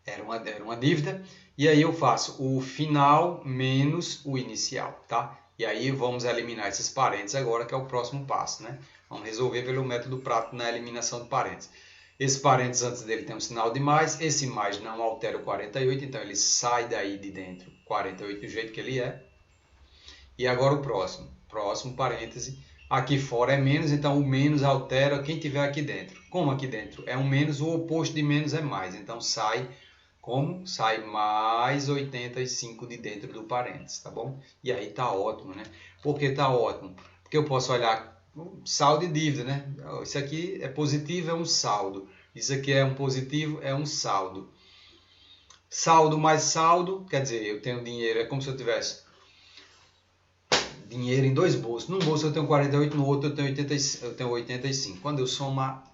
A: era uma dívida, e aí eu faço o final menos o inicial, tá? E aí vamos eliminar esses parênteses agora, que é o próximo passo, né? Vamos resolver pelo método prático na eliminação de parênteses. Esse parênteses antes dele tem um sinal de mais, esse mais não altera o 48, então ele sai daí de dentro 48 do jeito que ele é. E agora o próximo parêntese, aqui fora é menos, então o menos altera quem tiver aqui dentro. Como aqui dentro é um menos, o oposto de menos é mais, então sai como? Sai mais 85 de dentro do parênteses, tá bom? E aí tá ótimo, né? Por que tá ótimo? Porque eu posso olhar saldo e dívida, né? Isso aqui é positivo, é um saldo. Isso aqui é um positivo, é um saldo. Saldo mais saldo, quer dizer, eu tenho dinheiro, é como se eu tivesse dinheiro em dois bolsos. Num bolso eu tenho 48, no outro eu tenho 85. Quando eu somar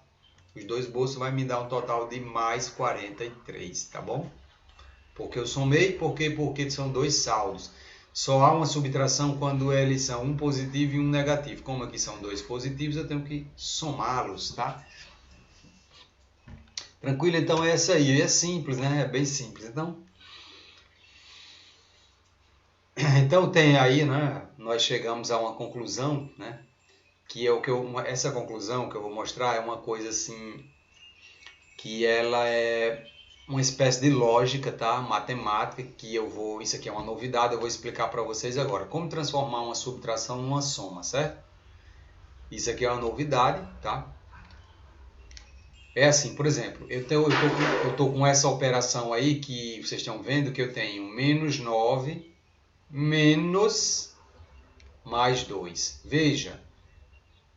A: os dois bolsos, vai me dar um total de mais 43, tá bom? Porque eu somei, porque são dois saldos. Só há uma subtração quando eles são um positivo e um negativo. Como aqui são dois positivos, eu tenho que somá-los, tá? Tranquilo? Então é essa aí. É simples, né? É bem simples. Então tem aí, né? Nós chegamos a uma conclusão, né? Que é o que essa conclusão que eu vou mostrar é uma coisa assim que ela é uma espécie de lógica, tá? Matemática, que isso aqui é uma novidade, eu vou explicar para vocês agora. Como transformar uma subtração numa soma, certo? Isso aqui é uma novidade, tá? É assim, por exemplo, eu tô com essa operação aí que vocês estão vendo que eu tenho menos 9 menos mais 2. Veja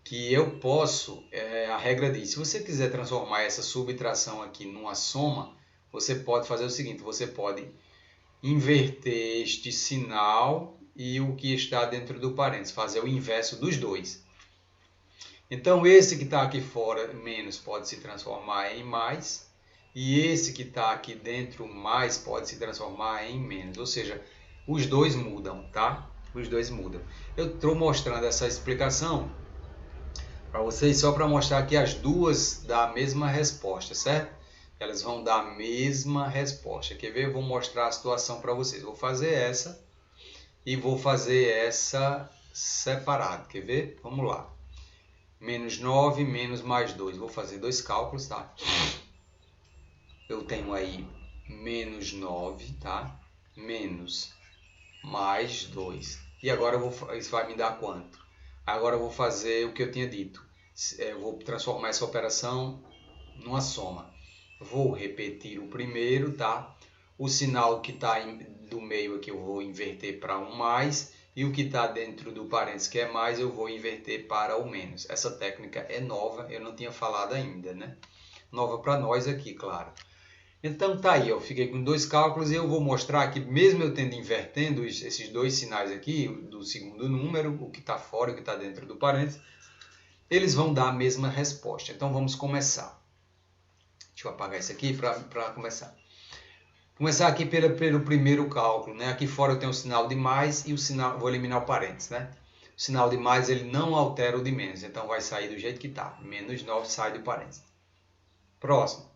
A: que eu posso, a regra diz, se você quiser transformar essa subtração aqui numa soma, você pode fazer o seguinte, você pode inverter este sinal e o que está dentro do parênteses, fazer o inverso dos dois. Então esse que está aqui fora, menos, pode se transformar em mais, e esse que está aqui dentro, mais, pode se transformar em menos, ou seja, os dois mudam, tá? Os dois mudam. Eu estou mostrando essa explicação para vocês só para mostrar que as duas dão a mesma resposta, certo? Elas vão dar a mesma resposta. Quer ver? Eu vou mostrar a situação para vocês. Vou fazer essa e vou fazer essa separado. Quer ver? Vamos lá. Menos 9 menos mais 2. Vou fazer dois cálculos, tá? Eu tenho aí menos 9, tá? Menos mais 2. E agora isso vai me dar quanto? Agora eu vou fazer o que eu tinha dito. Eu vou transformar essa operação numa soma. Vou repetir o primeiro, tá? O sinal que está do meio aqui eu vou inverter para um mais. E o que está dentro do parênteses que é mais, eu vou inverter para o menos. Essa técnica é nova, eu não tinha falado ainda, né? Nova para nós aqui, claro. Então tá aí, eu fiquei com dois cálculos e eu vou mostrar que mesmo eu tendo invertendo esses dois sinais aqui, do segundo número, o que está fora e o que está dentro do parênteses, eles vão dar a mesma resposta. Então vamos começar. Deixa eu apagar isso aqui para começar. Começar aqui pelo primeiro cálculo, né? Aqui fora eu tenho o sinal de mais e o sinal, vou eliminar o parênteses, né? O sinal de mais ele não altera o de menos, então vai sair do jeito que está. Menos 9 sai do parênteses. Próximo.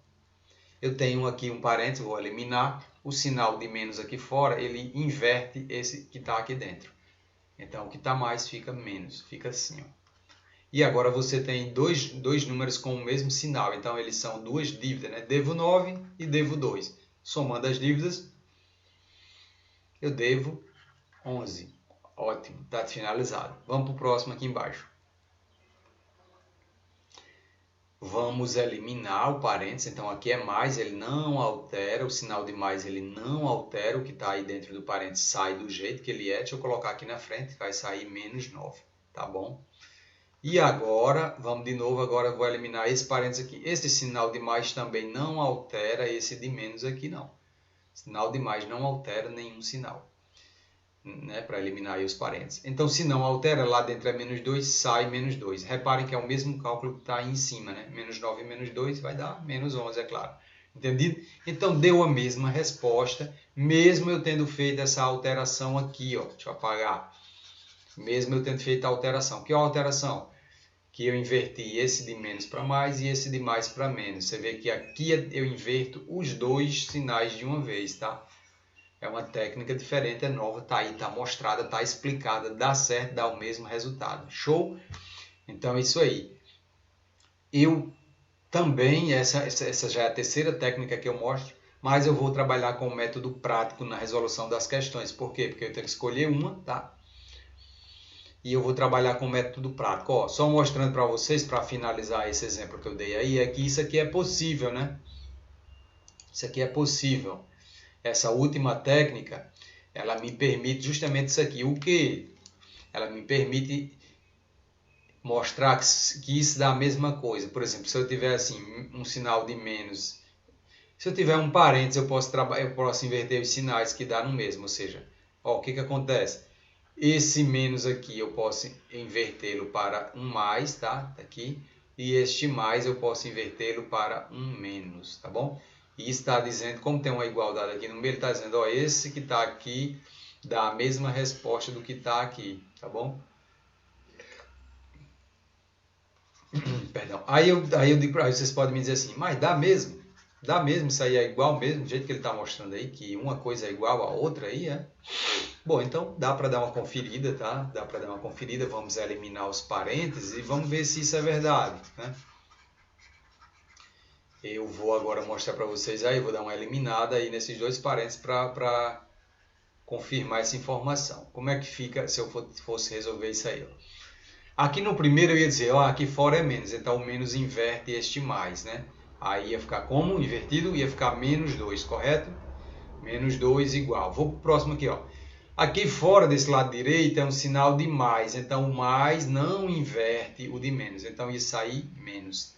A: Eu tenho aqui um parênteses, vou eliminar. O sinal de menos aqui fora, ele inverte esse que está aqui dentro. Então, o que está mais fica menos, fica assim. Ó. E agora você tem dois números com o mesmo sinal. Então, eles são duas dívidas, né? Devo 9 e devo 2. Somando as dívidas, eu devo 11. Ótimo, está finalizado. Vamos para o próximo aqui embaixo. Vamos eliminar o parênteses, então aqui é mais, ele não altera, o sinal de mais ele não altera, o que está aí dentro do parênteses sai do jeito que ele é. Deixa eu colocar aqui na frente, vai sair menos 9, tá bom? E agora, vamos de novo, agora eu vou eliminar esse parênteses aqui. Esse sinal de mais também não altera esse de menos aqui não. Sinal de mais não altera nenhum sinal, né, para eliminar aí os parênteses. Então, se não altera, lá dentro é menos 2, sai menos 2. Reparem que é o mesmo cálculo que está aí em cima, né? Menos 9 e menos 2 vai dar menos 11, é claro. Entendido? Então, deu a mesma resposta, mesmo eu tendo feito essa alteração aqui, ó. Deixa eu apagar. Mesmo eu tendo feito a alteração. Que é a alteração? Que eu inverti esse de menos para mais e esse de mais para menos. Você vê que aqui eu inverto os dois sinais de uma vez, tá? É uma técnica diferente, é nova, tá aí, tá mostrada, tá explicada, dá certo, dá o mesmo resultado. Show? Então é isso aí. Eu também, essa já é a terceira técnica que eu mostro, mas eu vou trabalhar com o método prático na resolução das questões. Por quê? Porque eu tenho que escolher uma, tá? E eu vou trabalhar com o método prático. Ó, só mostrando para vocês, para finalizar esse exemplo que eu dei aí, é que isso aqui é possível, né? Isso aqui é possível. Essa última técnica, ela me permite justamente isso aqui. O que? Ela me permite mostrar que isso dá a mesma coisa. Por exemplo, se eu tiver assim um sinal de menos, se eu tiver um parênteses, eu posso inverter os sinais que dá no mesmo. Ou seja, ó, o que acontece? Esse menos aqui eu posso invertê-lo para um mais, tá? Aqui. E este mais eu posso invertê-lo para um menos, tá bom? E está dizendo, como tem uma igualdade aqui no meio, ele está dizendo, ó, esse que está aqui dá a mesma resposta do que está aqui, tá bom? Perdão. Aí vocês podem me dizer assim, mas dá mesmo? Dá mesmo? Isso aí é igual mesmo? Do jeito que ele está mostrando aí, que uma coisa é igual à outra aí, é? Bom, então dá para dar uma conferida, tá? Dá para dar uma conferida, vamos eliminar os parênteses e vamos ver se isso é verdade, né? Eu vou agora mostrar para vocês aí, vou dar uma eliminada aí nesses dois parênteses para confirmar essa informação. Como é que fica se eu fosse resolver isso aí? Ó? Aqui no primeiro eu ia dizer, ó, aqui fora é menos, então o menos inverte este mais, né? Aí ia ficar como? Invertido, ia ficar menos 2, correto? Menos 2 igual. Vou para o próximo aqui, ó. Aqui fora desse lado direito é um sinal de mais, então o mais não inverte o de menos, então ia sair menos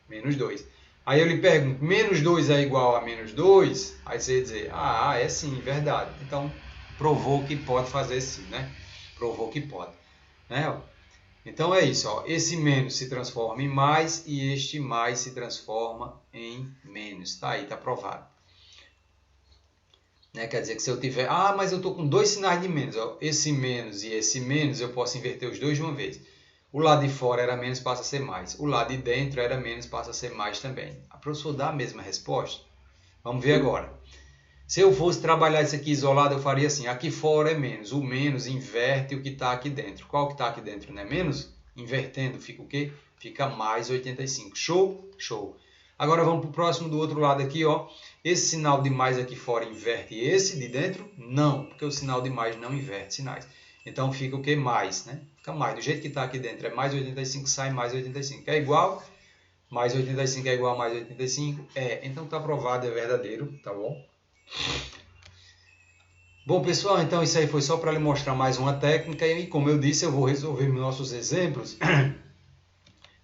A: 2. Aí eu lhe pergunto, menos 2 é igual a menos 2? Aí você ia dizer, é sim, verdade. Então, provou que pode fazer sim, né? Provou que pode. Né? Então é isso, ó. Esse menos se transforma em mais e este mais se transforma em menos. Tá aí, tá provado. Né? Quer dizer que se eu tiver, mas eu estou com dois sinais de menos. Ó. Esse menos e esse menos, eu posso inverter os dois de uma vez. O lado de fora era menos, passa a ser mais. O lado de dentro era menos, passa a ser mais também. A professora dá a mesma resposta? Vamos ver agora. Se eu fosse trabalhar isso aqui isolado, eu faria assim. Aqui fora é menos. O menos inverte o que está aqui dentro. Qual que está aqui dentro não é menos? Invertendo, fica o quê? Fica mais 85. Show? Show. Agora vamos para o próximo do outro lado aqui. Ó. Esse sinal de mais aqui fora inverte esse de dentro? Não, porque o sinal de mais não inverte sinais. Então fica o que? Mais, né? Fica mais. Do jeito que está aqui dentro é mais 85, sai mais 85. É igual? Mais 85 é igual a mais 85? É. Então está provado, é verdadeiro, tá bom? Bom, pessoal, então isso aí foi só para lhe mostrar mais uma técnica e, como eu disse, eu vou resolver nossos exemplos.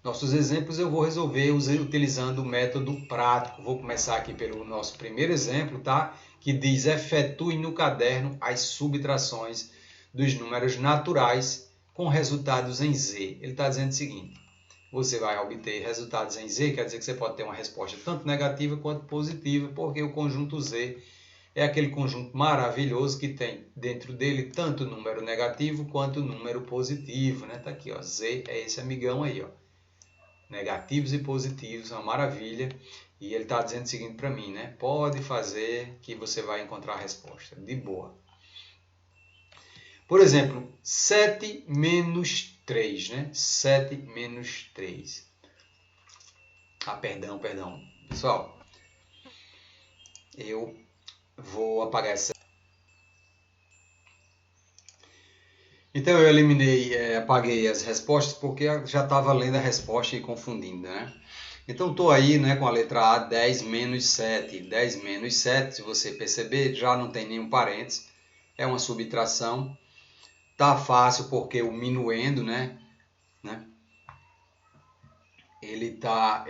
A: Nossos exemplos eu vou resolver utilizando o método prático. Vou começar aqui pelo nosso primeiro exemplo, tá? Que diz, efetue no caderno as subtrações dos números naturais com resultados em Z. Ele está dizendo o seguinte, você vai obter resultados em Z, quer dizer que você pode ter uma resposta tanto negativa quanto positiva, porque o conjunto Z é aquele conjunto maravilhoso que tem dentro dele tanto número negativo quanto número positivo, né? Tá aqui, ó, Z é esse amigão aí, ó. Negativos e positivos, uma maravilha. E ele está dizendo o seguinte para mim, né? Pode fazer que você vai encontrar a resposta, de boa. Por exemplo, 7 menos 3, né? 7 menos 3. Perdão. Pessoal, eu vou apagar essa. Então eu eliminei, apaguei as respostas porque já estava lendo a resposta e confundindo, né? Então estou aí, né, com a letra A, 10 menos 7. 10 menos 7, se você perceber, já não tem nenhum parênteses. É uma subtração. Tá fácil porque o minuendo, né ele tá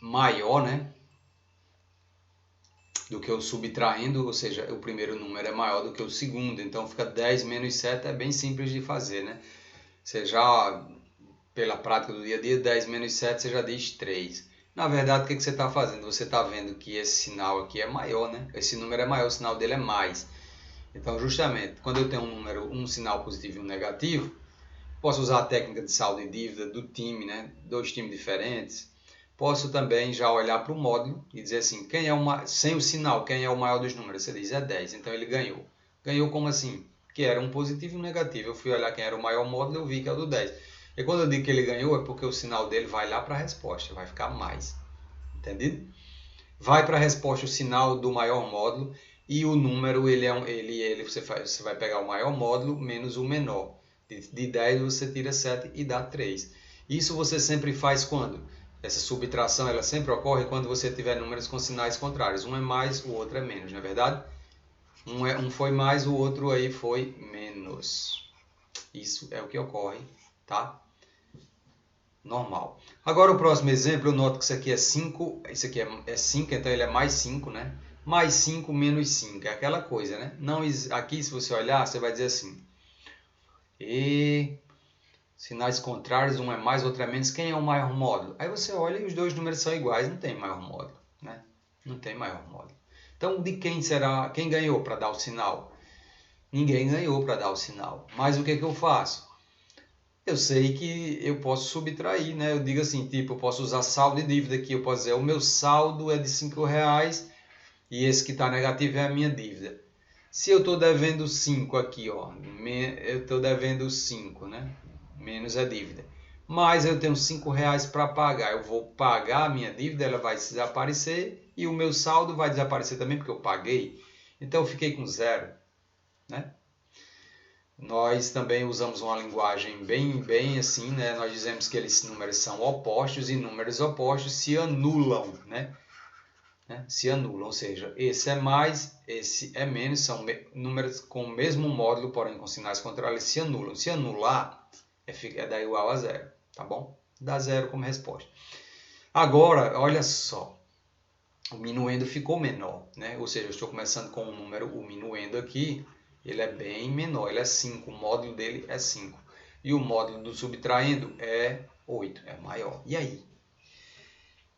A: maior, né, do que o subtraindo, ou seja, o primeiro número é maior do que o segundo. Então fica 10 menos 7, é bem simples de fazer, né? Você já, pela prática do dia a dia, 10 menos 7 você já diz 3. Na verdade, o que você está fazendo? Você está vendo que esse sinal aqui é maior, né? Esse número é maior, o sinal dele é mais. Então, justamente, quando eu tenho um sinal positivo e um negativo, posso usar a técnica de saldo e dívida do time, né? Dois times diferentes. Posso também já olhar para o módulo e dizer assim, quem é sem o sinal, quem é o maior dos números? Você diz é 10, então ele ganhou. Ganhou como assim? Que era um positivo e um negativo. Eu fui olhar quem era o maior módulo, eu vi que é o do 10. E quando eu digo que ele ganhou, é porque o sinal dele vai lá para a resposta, vai ficar mais. Entendido? Vai para a resposta o sinal do maior módulo e o número, você vai pegar o maior módulo menos o menor. De 10 você tira 7 e dá 3. Isso você sempre faz quando? Essa subtração ela sempre ocorre quando você tiver números com sinais contrários. Um é mais, o outro é menos, não é verdade? Um foi mais, o outro aí foi menos. Isso é o que ocorre, tá? Normal. Agora o próximo exemplo, eu noto que isso aqui é 5, isso aqui é 5, então ele é mais 5, né? Mais 5 menos 5, é aquela coisa, né? Não, aqui, se você olhar, você vai dizer assim, e sinais contrários, um é mais, outro é menos, quem é o maior módulo? Aí você olha e os dois números são iguais, não tem maior módulo, né? Não tem maior módulo. Então, de quem será, quem ganhou para dar o sinal? Ninguém ganhou para dar o sinal. Mas o que eu faço? Eu sei que eu posso subtrair, né? Eu digo assim, tipo, eu posso usar saldo e dívida aqui. Eu posso dizer, o meu saldo é de R$5 e esse que está negativo é a minha dívida. Se eu estou devendo 5 aqui, ó, eu estou devendo 5, né? Menos a dívida. Mas eu tenho R$5 para pagar. Eu vou pagar a minha dívida, ela vai desaparecer e o meu saldo vai desaparecer também porque eu paguei. Então eu fiquei com 0, né? Nós também usamos uma linguagem bem assim, né? Nós dizemos que esses números são opostos e números opostos se anulam, né? Se anulam, ou seja, esse é mais, esse é menos, são números com o mesmo módulo, porém com sinais contrários, se anulam. Se anular, é dar igual a 0, tá bom? Dá 0 como resposta. Agora, olha só, o minuendo ficou menor, né? Ou seja, eu estou começando com um número, o minuendo aqui, ele é bem menor, ele é 5, o módulo dele é 5. E o módulo do subtraindo é 8, é maior. E aí?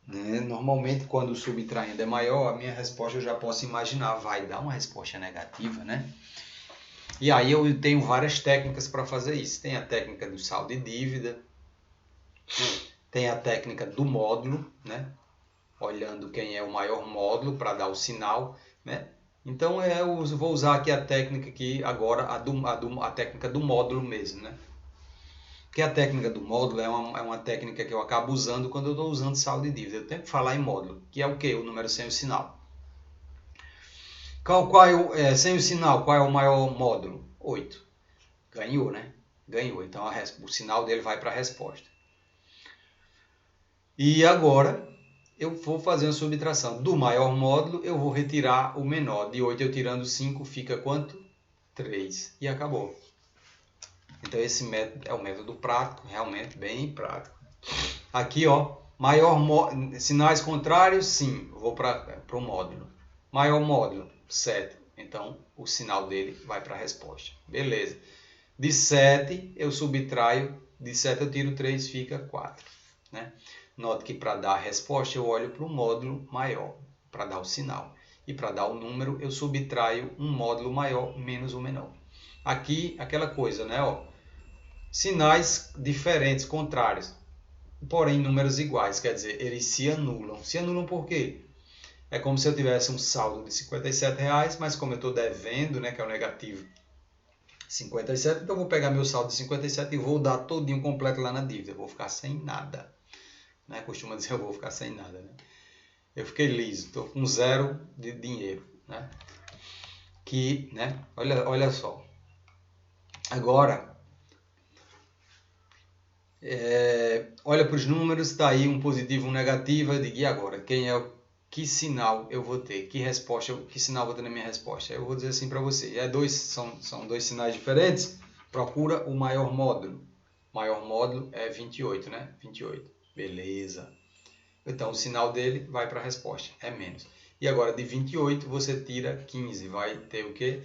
A: Né? Normalmente, quando o subtraindo é maior, a minha resposta eu já posso imaginar, vai dar uma resposta negativa, né? E aí eu tenho várias técnicas para fazer isso. Tem a técnica do saldo e dívida, tem a técnica do módulo, né? Olhando quem é o maior módulo para dar o sinal, né? Então eu vou usar aqui a técnica aqui agora, a técnica do módulo mesmo, né? Porque a técnica do módulo é uma técnica que eu acabo usando quando eu estou usando saldo e dívida. Eu tenho que falar em módulo, que é o quê? O número sem o sinal. Sem o sinal, qual é o maior módulo? 8. Ganhou, né? Ganhou. Então o sinal dele vai para a resposta. E agora eu vou fazer uma subtração. Do maior módulo eu vou retirar o menor. De 8 eu tirando 5 fica quanto? 3. E acabou. Então esse método é o método prático, realmente bem prático. Aqui, ó, sinais contrários, sim, vou para o módulo. Maior módulo, 7. Então o sinal dele vai para a resposta. Beleza. De 7 eu subtraio, de 7 eu tiro 3, fica 4. Né? Note que para dar a resposta eu olho para o módulo maior, para dar o sinal. E para dar o número eu subtraio um módulo maior menos o menor. Aqui, aquela coisa, né? Ó, sinais diferentes, contrários, porém números iguais, quer dizer, eles se anulam. Se anulam por quê? É como se eu tivesse um saldo de R$57, mas como eu estou devendo, né, que é o negativo 57, então eu vou pegar meu saldo de 57 e vou dar todinho completo lá na dívida. Eu vou ficar sem nada. Né? Costuma dizer eu vou ficar sem nada. Né? Eu fiquei liso, estou com 0 de dinheiro. Né? Que, né? Olha só. Agora, Olha para os números, está aí um positivo e um negativo. Eu digo, e agora? Que sinal eu vou ter? Que sinal eu vou ter na minha resposta? Eu vou dizer assim para você. São dois sinais diferentes. Procura o maior módulo. O maior módulo é 28, né? 28. Beleza. Então, o sinal dele vai para a resposta. É menos. E agora, de 28, você tira 15. Vai ter o quê?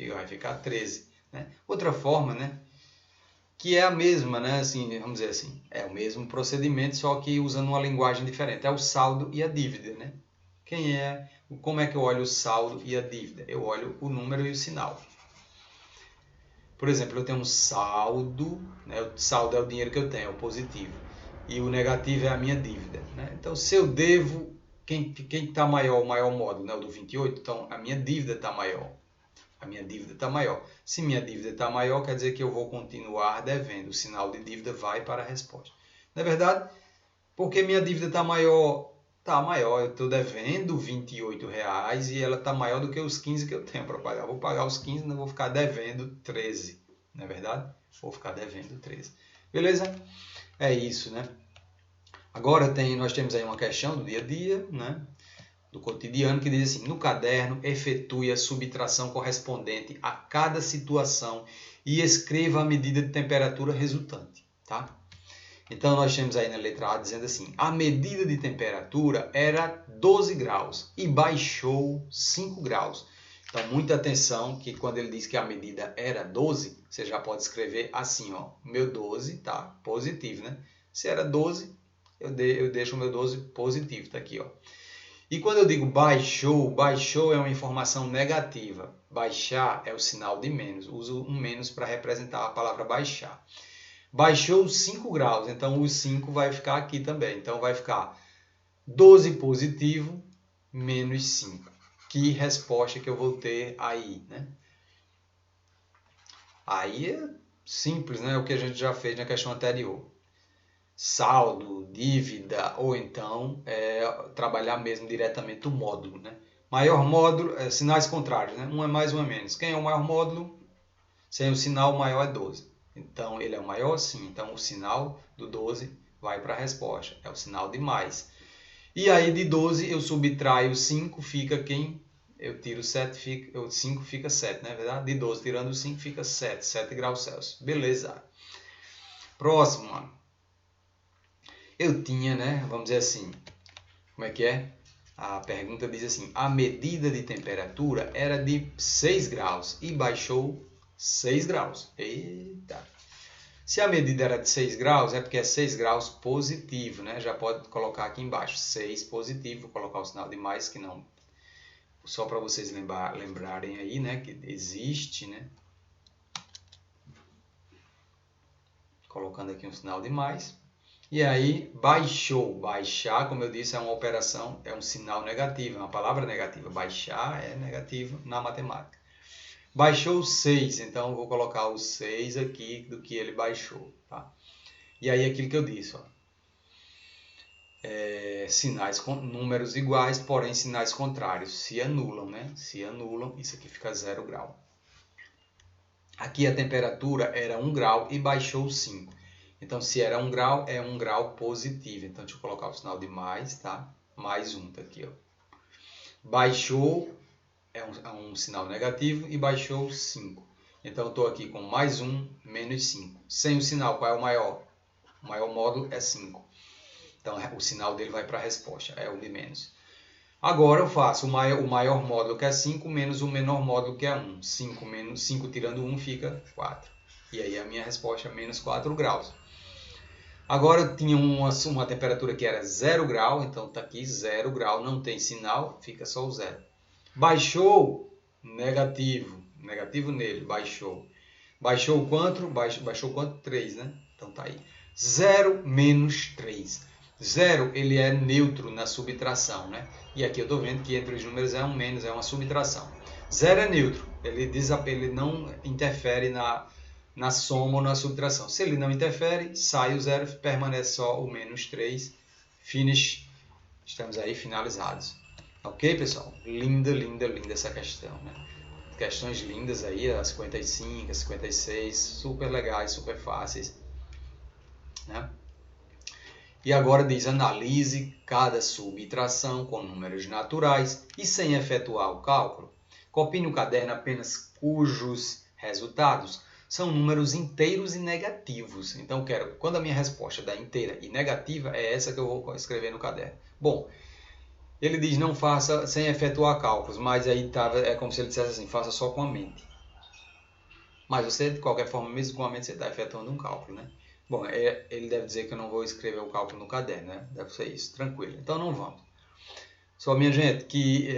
A: Vai ficar 13. Né? Outra forma, né? Que é a mesma, né? Assim, vamos dizer assim, é o mesmo procedimento, só que usando uma linguagem diferente. É o saldo e a dívida, né? Como é que eu olho o saldo e a dívida? Eu olho o número e o sinal. Por exemplo, eu tenho um saldo, né? O saldo é o dinheiro que eu tenho, é o positivo. E o negativo é a minha dívida, né? Então, se eu devo, quem está maior, o maior módulo, né? O do 28, então a minha dívida está maior. A minha dívida está maior. Se minha dívida está maior, quer dizer que eu vou continuar devendo. O sinal de dívida vai para a resposta. Não é verdade? Porque minha dívida está maior. Está maior. Eu estou devendo R$28 e ela está maior do que os 15 que eu tenho para pagar. Vou pagar os 15 e não vou ficar devendo 13. Não é verdade? Vou ficar devendo 13. Beleza? É isso, né? Agora nós temos aí uma questão do dia a dia, né? Do cotidiano, que diz assim: no caderno, efetue a subtração correspondente a cada situação e escreva a medida de temperatura resultante. Tá? Então, nós temos aí na letra A dizendo assim: a medida de temperatura era 12 graus e baixou 5 graus. Então, muita atenção que quando ele diz que a medida era 12, você já pode escrever assim, ó, meu 12 tá positivo, né? Se era 12, eu deixo o meu 12 positivo, tá aqui, ó. E quando eu digo baixou é uma informação negativa. Baixar é o sinal de menos. Uso um menos para representar a palavra baixar. Baixou 5 graus, então o 5 vai ficar aqui também. Então vai ficar 12 positivo menos 5. Que resposta que eu vou ter aí, né? Aí é simples, né? O que a gente já fez na questão anterior. Saldo, dívida, ou então trabalhar mesmo diretamente o módulo, né? Maior módulo, sinais contrários, né? Um é mais, um é menos. Quem é o maior módulo? Sem o sinal, o maior é 12. Então, ele é o maior, sim. Então, o sinal do 12 vai para a resposta. É o sinal de mais. E aí, de 12, eu subtraio 5, fica quem? Eu tiro 7, 5 fica 7, não é verdade? De 12 tirando 5 fica 7, 7 graus Celsius. Beleza. Próximo, mano. Eu tinha, né? Vamos dizer assim, como é que é? A pergunta diz assim: a medida de temperatura era de 6 graus e baixou 6 graus. Eita! Se a medida era de 6 graus, é porque é 6 graus positivo, né? Já pode colocar aqui embaixo, 6 positivo, vou colocar o sinal de mais, que não... Só para vocês lembrarem aí, né? Que existe, né? Colocando aqui um sinal de mais. E aí, baixou. Baixar, como eu disse, é uma operação, é um sinal negativo, é uma palavra negativa. Baixar é negativo na matemática. Baixou 6, então eu vou colocar o 6 aqui do que ele baixou. Tá? E aí, aquilo que eu disse, ó, sinais com números iguais, porém sinais contrários, se anulam, né? Se anulam, isso aqui fica 0 grau. Aqui a temperatura era 1 grau e baixou 5. Então, se era 1 grau, é 1 grau positivo. Então, deixa eu colocar o sinal de mais, tá? Mais 1, tá aqui, ó. Baixou é um sinal negativo e baixou 5. Então, eu estou aqui com mais 1, menos 5. Sem o sinal, qual é o maior? O maior módulo é 5. Então, o sinal dele vai para a resposta, é o de menos. Agora, eu faço o maior módulo, que é 5, menos o menor módulo, que é 1. 5 tirando 1 fica 4. E aí, a minha resposta é menos 4 graus. Agora eu tinha uma temperatura que era 0 grau, então está aqui 0 grau, não tem sinal, fica só o 0. Baixou, negativo nele, baixou. Baixou quanto? Baixou quanto? 3, né? Então tá aí. 0 menos 3. 0, ele é neutro na subtração, né? E aqui eu estou vendo que entre os números é um menos, é uma subtração. 0 é neutro, ele não interfere na soma ou na subtração. Se ele não interfere, sai o 0, permanece só o menos 3. Finish. Estamos aí finalizados. Ok, pessoal? Linda, linda, linda essa questão, né? Questões lindas aí, as 55, as 56, super legais, super fáceis. né? E agora diz, analise cada subtração com números naturais e sem efetuar o cálculo. Copie no caderno apenas cujos resultados são números inteiros e negativos. Então, quando a minha resposta dá inteira e negativa, é essa que eu vou escrever no caderno. Bom, ele diz não faça sem efetuar cálculos, mas aí é como se ele dissesse assim, faça só com a mente. Mas você, de qualquer forma, mesmo com a mente, você está efetuando um cálculo, né? Bom, ele deve dizer que eu não vou escrever o cálculo no caderno, né? Deve ser isso, tranquilo. Então não vamos. Só, minha gente, que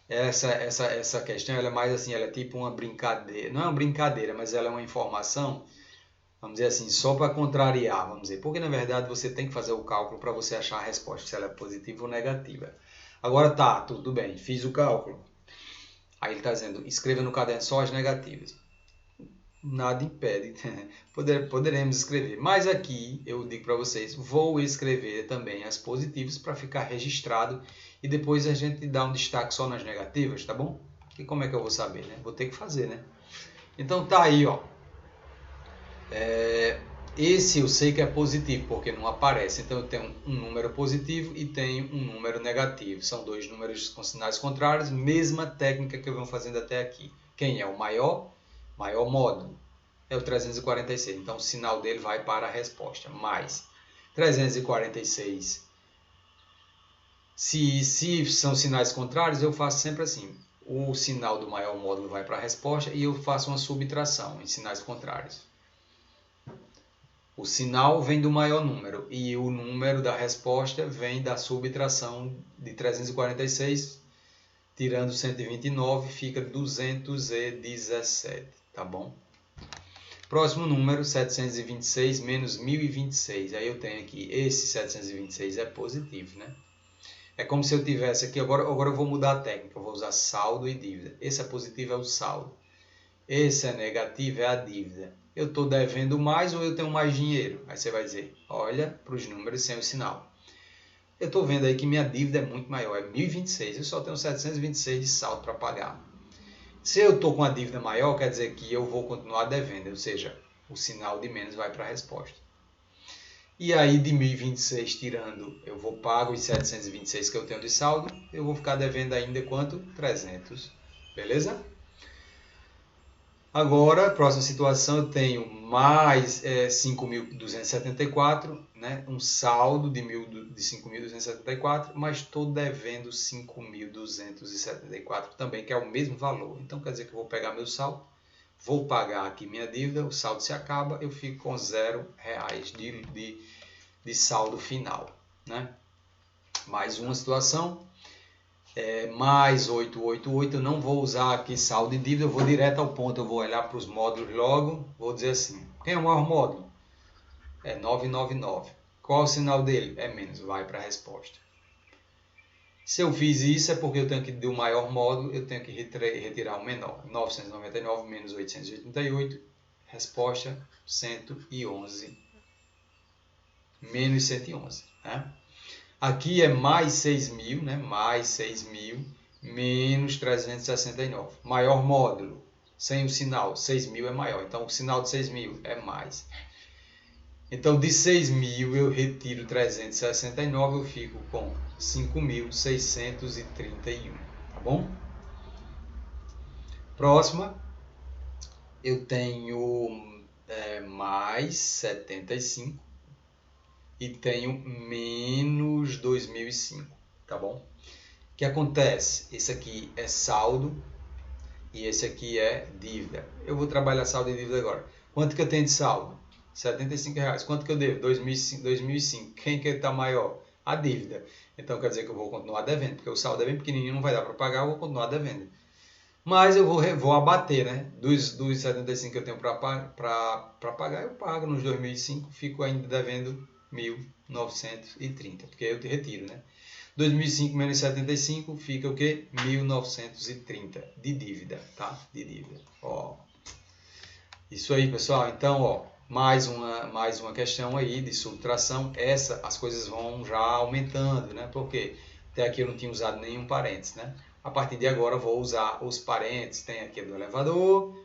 A: essa questão ela é mais assim, ela é tipo uma brincadeira. Não é uma brincadeira, mas ela é uma informação, vamos dizer assim, só para contrariar, vamos dizer. Porque na verdade você tem que fazer o cálculo para você achar a resposta, se ela é positiva ou negativa. Agora tá, tudo bem, fiz o cálculo. Aí ele está dizendo, escreva no caderno só as negativas. Nada impede, poderemos escrever. Mas aqui eu digo para vocês, vou escrever também as positivas para ficar registrado e depois a gente dá um destaque só nas negativas, tá bom? E como é que eu vou saber, né? Vou ter que fazer, né? Então tá aí, ó. Esse eu sei que é positivo, porque não aparece. Então eu tenho um número positivo e tenho um número negativo. São dois números com sinais contrários, mesma técnica que eu venho fazendo até aqui. Quem é o maior? Maior módulo é o 346, então o sinal dele vai para a resposta, mais 346. Se são sinais contrários, eu faço sempre assim, o sinal do maior módulo vai para a resposta e eu faço uma subtração em sinais contrários. O sinal vem do maior número e o número da resposta vem da subtração de 346, tirando 129, fica 217, tá bom? Próximo número, 726 menos 1026. Aí eu tenho aqui, esse 726 é positivo, né? É como se eu tivesse aqui, agora eu vou mudar a técnica, eu vou usar saldo e dívida. Esse é positivo, é o saldo. Esse é negativo, é a dívida. Eu estou devendo mais ou eu tenho mais dinheiro? Aí você vai dizer, olha para os números sem o sinal. Eu estou vendo aí que minha dívida é muito maior, é 1026, eu só tenho 726 de saldo para pagar. Se eu estou com a dívida maior, quer dizer que eu vou continuar devendo, ou seja, o sinal de menos vai para a resposta. E aí de 1026 tirando, eu vou pagar os 726 que eu tenho de saldo, eu vou ficar devendo ainda quanto? 300, beleza? Agora, próxima situação, eu tenho mais 5.274, né? Um saldo de 5.274, mas estou devendo 5.274 também, que é o mesmo valor. Então, quer dizer que eu vou pegar meu saldo, vou pagar aqui minha dívida, o saldo se acaba, eu fico com R$0 de saldo final, né? Mais uma situação. Mais 888, eu não vou usar aqui saldo e dívida, eu vou direto ao ponto, eu vou olhar para os módulos logo, vou dizer assim, quem é o maior módulo? É 999. Qual é o sinal dele? É menos, vai para a resposta. Se eu fiz isso é porque eu tenho que, do maior módulo, eu tenho que retirar o menor. 999 menos 888, resposta 111, menos 111, né? Aqui é mais 6.000, né? Mais 6.000 menos 369. Maior módulo, sem o sinal, 6.000 é maior. Então, o sinal de 6.000 é mais. Então, de 6.000 eu retiro 369, eu fico com 5.631, tá bom? Próxima, eu tenho mais 75. E tenho menos 2005, tá bom? O que acontece? Esse aqui é saldo e esse aqui é dívida. Eu vou trabalhar saldo e dívida agora. Quanto que eu tenho de saldo? R$75. Quanto que eu devo? 2005. Quem que está maior? A dívida. Então quer dizer que eu vou continuar devendo, porque o saldo é bem pequenininho, não vai dar para pagar, eu vou continuar devendo. Mas eu vou abater, né? Dos 75 que eu tenho para pagar, eu pago nos 2005, fico ainda devendo 1.930, porque eu te retiro, né? 2005 menos 75 fica o quê? 1.930 de dívida, tá? De dívida. Ó. Isso aí, pessoal. Então, ó, mais uma questão aí de subtração. As coisas vão já aumentando, né? Porque até aqui eu não tinha usado nenhum parênteses, né? A partir de agora eu vou usar os parênteses. Tem aqui do elevador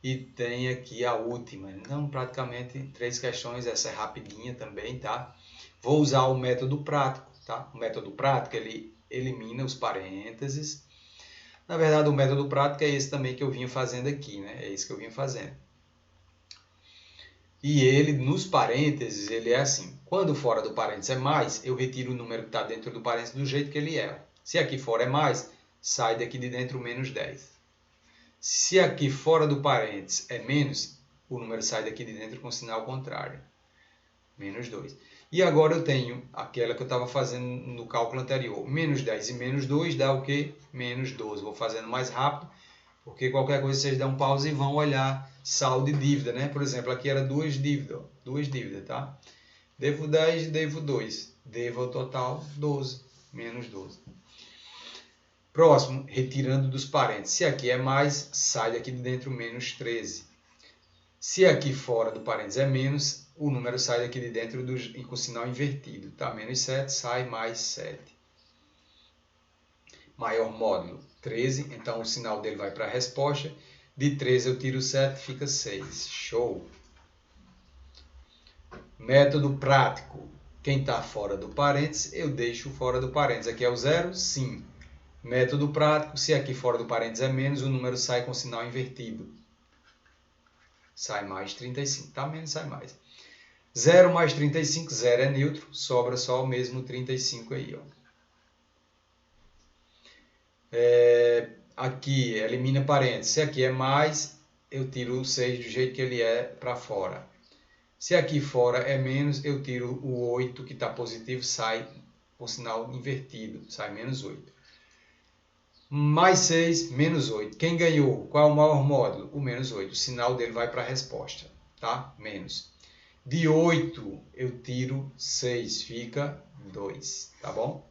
A: e tem aqui a última. Então, praticamente 3 questões, essa é rapidinha também, tá? Vou usar o método prático, tá? O método prático, ele elimina os parênteses. Na verdade, o método prático é esse também que eu vinha fazendo aqui, né? É esse que eu vinha fazendo. E ele, nos parênteses, ele é assim. Quando fora do parênteses é mais, eu retiro o número que está dentro do parênteses do jeito que ele é. Se aqui fora é mais, sai daqui de dentro menos 10. Se aqui fora do parênteses é menos, o número sai daqui de dentro com sinal contrário. Menos 2. E agora eu tenho aquela que eu estava fazendo no cálculo anterior. Menos 10 e menos 2 dá o quê? Menos 12. Vou fazendo mais rápido, porque qualquer coisa vocês dão pausa e vão olhar saldo e dívida, né? Por exemplo, aqui era duas dívidas, tá? Devo 10, devo 2. Devo ao total 12, menos 12. Próximo, retirando dos parênteses. Se aqui é mais, sai daqui de dentro menos 13. Se aqui fora do parênteses é menos, o número sai daqui de dentro com sinal invertido, tá? Menos 7 sai mais 7. Maior módulo, 13, então o sinal dele vai para a resposta. De 13 eu tiro 7, fica 6. Show! Método prático. Quem está fora do parênteses, eu deixo fora do parênteses. Aqui é o 0? Sim. Método prático, se aqui fora do parênteses é menos, o número sai com sinal invertido. Sai mais 35, tá? Menos sai mais. 0 mais 35, 0 é neutro, sobra só o mesmo 35 aí, ó. Aqui, elimina parênteses. Se aqui é mais, eu tiro o 6 do jeito que ele é para fora. Se aqui fora é menos, eu tiro o 8 que está positivo, sai com sinal invertido, sai menos 8. Mais 6, menos 8. Quem ganhou? Qual é o maior módulo? O menos 8. O sinal dele vai para a resposta, tá? Menos. De 8, eu tiro 6, fica 2, tá bom?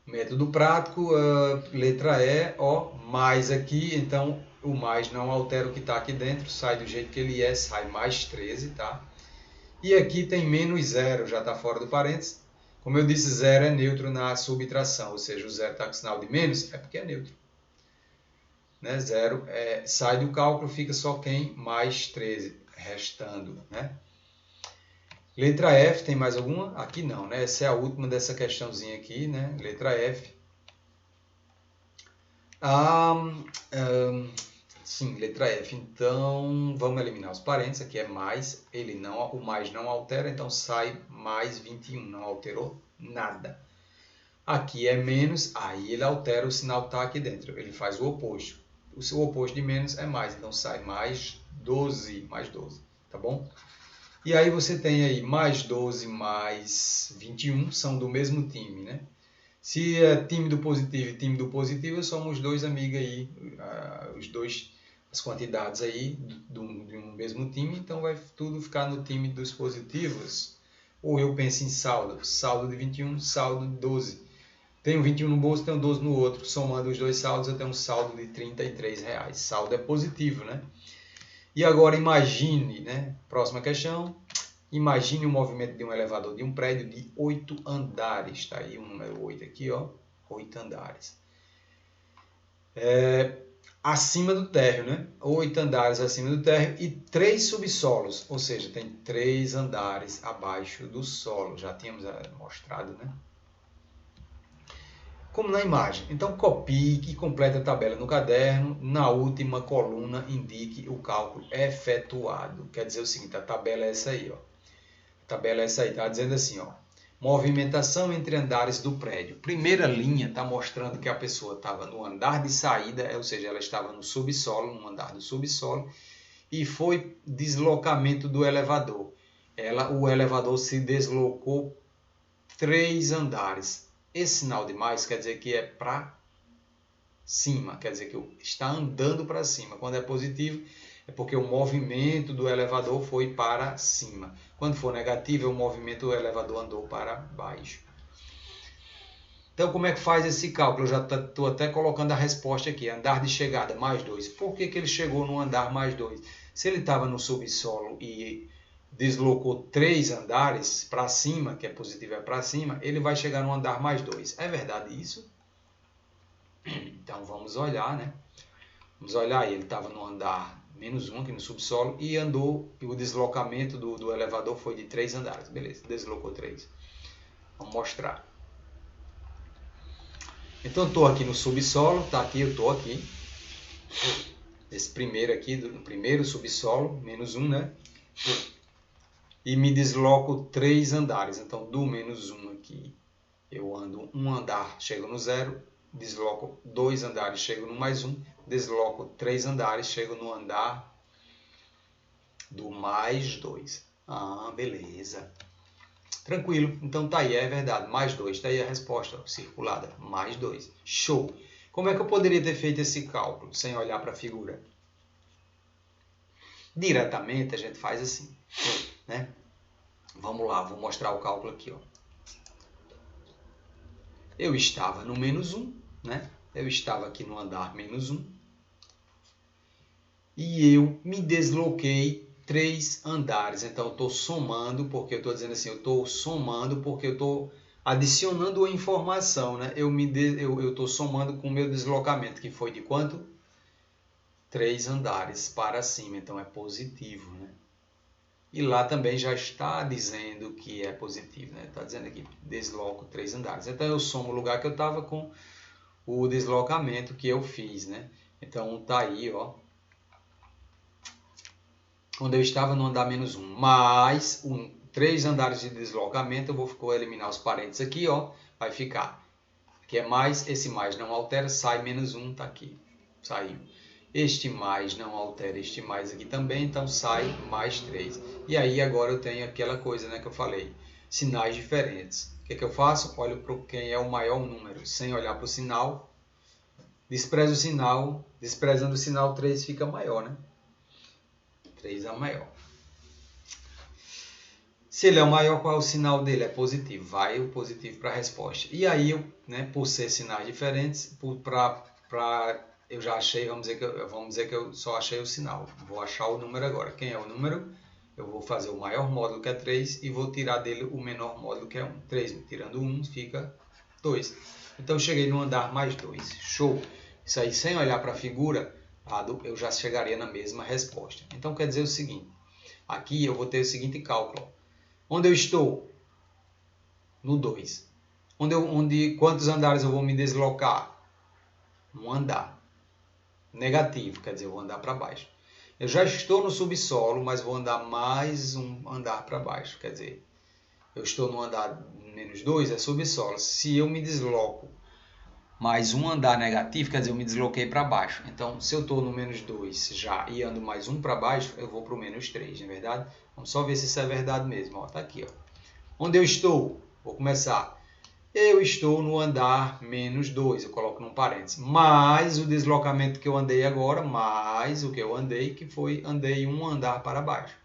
A: Método prático, letra E, ó, mais aqui, então o mais não altera o que está aqui dentro, sai do jeito que ele é, sai mais 13, tá? E aqui tem menos 0, já está fora do parênteses. Como eu disse, 0 é neutro na subtração, ou seja, o 0 está com sinal de menos, é porque é neutro. Né? 0 sai do cálculo, fica só quem? Mais 13, restando. Né? Letra F, tem mais alguma? Aqui não, né? Essa é a última dessa questãozinha aqui, né? Letra F. Sim, letra F. Então, vamos eliminar os parênteses. Aqui é mais, o mais não altera, então sai mais 21. Não alterou nada. Aqui é menos, aí ele altera o sinal que está aqui dentro. Ele faz o oposto. O oposto de menos é mais, então sai mais 12, tá bom? E aí você tem aí mais 12 mais 21, são do mesmo time, né? Se é time do positivo e time do positivo, somos dois amigos aí, as quantidades aí de um mesmo time, então vai tudo ficar no time dos positivos. Ou eu penso em saldo de 21, saldo de 12. Tenho 21 no bolso, tenho 12 no outro. Somando os dois saldos, eu tenho um saldo de R$33. Saldo é positivo, né? E agora imagine, né? Próxima questão. Imagine o movimento de um elevador de um prédio de 8 andares. Está aí o número 8 aqui, ó. 8 andares. Acima do térreo, né? 8 andares acima do térreo e 3 subsolos. Ou seja, tem 3 andares abaixo do solo. Já tínhamos mostrado, né? Como na imagem. Então, copie e complete a tabela no caderno. Na última coluna, indique o cálculo efetuado. Quer dizer o seguinte, a tabela é essa aí, ó. A tabela é essa aí, está dizendo assim, ó. Movimentação entre andares do prédio. Primeira linha está mostrando que a pessoa estava no andar de saída, ou seja, ela estava no subsolo, no andar do subsolo, e foi deslocamento do elevador. O elevador se deslocou 3 andares. Esse sinal de mais quer dizer que é para cima, quer dizer que está andando para cima. Quando é positivo, é porque o movimento do elevador foi para cima. Quando for negativo, é o movimento do elevador andou para baixo. Então, como é que faz esse cálculo? Eu já estou até colocando a resposta aqui. Andar de chegada, mais 2. Por que ele chegou no andar mais 2? Se ele estava no subsolo e deslocou 3 andares para cima, que é positivo é para cima, ele vai chegar no andar mais 2. É verdade isso? Então vamos olhar, né? Vamos olhar aí, ele estava no andar -1 aqui no subsolo e andou, e o deslocamento do elevador foi de 3 andares. Beleza, deslocou 3. Vamos mostrar. Então eu estou aqui no subsolo, tá aqui, eu estou aqui. Esse primeiro aqui, do primeiro subsolo, -1, né? E me desloco 3 andares. Então do -1 aqui, eu ando 1 andar, chego no 0. Desloco 2 andares, chego no +1. Desloco 3 andares, chego no andar do +2. Ah, beleza. Tranquilo. Então tá aí, é verdade. +2. Tá aí a resposta circulada. +2. Show. Como é que eu poderia ter feito esse cálculo sem olhar para a figura? Diretamente a gente faz assim, né? Vamos lá, vou mostrar o cálculo aqui, ó. Eu estava no -1, né? Eu estava aqui no andar -1 e eu me desloquei 3 andares. Então eu estou somando, porque eu estou dizendo assim, eu estou somando porque eu estou adicionando a informação, né? Eu estou somando com o meu deslocamento, que foi de quanto? 3 andares para cima, então é positivo, né? E lá também já está dizendo que é positivo, né? Está dizendo aqui, desloco 3 andares. Então eu somo o lugar que eu estava com o deslocamento que eu fiz, né? Então tá aí, ó. Quando eu estava no andar -1, mais 3 andares de deslocamento, eu vou eliminar os parênteses aqui, ó. Vai ficar. Aqui é mais, esse mais não altera, sai -1, tá aqui. Saiu. Este mais não altera este mais aqui também, então sai +3. E aí agora eu tenho aquela coisa, né, que eu falei, sinais diferentes. O que eu faço? Olho para quem é o maior número, sem olhar para o sinal. Desprezo o sinal, desprezando o sinal, 3 fica maior, né? 3 é o maior. Se ele é o maior, qual é o sinal dele? É positivo. Vai o positivo para a resposta. E aí, né, por ser sinais diferentes, eu já achei, vamos dizer que eu só achei o sinal. Vou achar o número agora. Quem é o número? Eu vou fazer o maior módulo, que é 3, e vou tirar dele o menor módulo, que é 1. 3, tirando 1, fica 2. Então, eu cheguei no andar +2. Show! Isso aí, sem olhar para a figura, eu já chegaria na mesma resposta. Então, quer dizer o seguinte. Aqui eu vou ter o seguinte cálculo. Onde eu estou? No 2. Quantos andares eu vou me deslocar? Um andar. Negativo, quer dizer, eu vou andar para baixo. Eu já estou no subsolo, mas vou andar mais um andar para baixo. Quer dizer, eu estou no andar -2, é subsolo. Se eu me desloco mais um andar negativo, quer dizer, eu me desloquei para baixo. Então, se eu estou no -2 já e ando mais um para baixo, eu vou para o -3, não é verdade? Vamos só ver se isso é verdade mesmo. Está aqui, ó. Onde eu estou? Vou começar. Eu estou no andar -2, eu coloco num parênteses. Mais o deslocamento que eu andei agora, mais o que eu andei, que foi, andei um andar para baixo.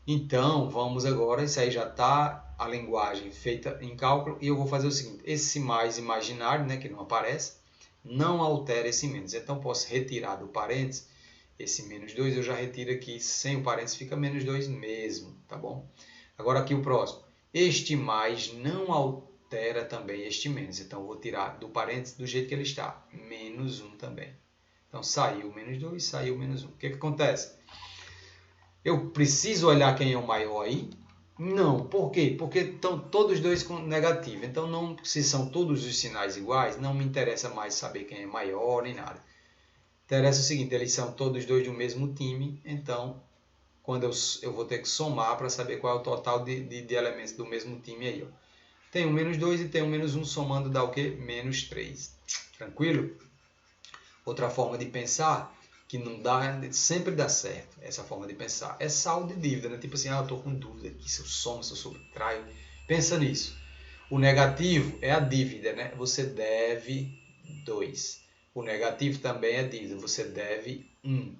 A: Então, vamos agora, isso aí já está a linguagem feita em cálculo, e eu vou fazer o seguinte, esse mais imaginário, né, que não aparece, não altera esse menos. Então, posso retirar do parênteses, esse -2 eu já retiro aqui, sem o parênteses fica -2 mesmo, tá bom? Agora aqui o próximo. Este mais não altera também este menos. Então, eu vou tirar do parênteses do jeito que ele está. -1 também. Então, saiu -2, saiu -1. O que acontece? Eu preciso olhar quem é o maior aí? Não. Por quê? Porque estão todos dois com negativo. Então, não, se são todos os sinais iguais, não me interessa mais saber quem é maior nem nada. Interessa o seguinte, eles são todos dois do mesmo time, então quando eu vou ter que somar para saber qual é o total de elementos do mesmo time aí. Ó. Tem um -2 e tem um -1, somando dá o quê? -3. Tranquilo? Outra forma de pensar, que não dá, sempre dá certo, essa forma de pensar, é saldo de dívida. Né? Tipo assim, eu estou com dúvida aqui, se eu somo, se eu subtraio. Pensa nisso. O negativo é a dívida, né? Você deve 2. O negativo também é dívida, você deve 1.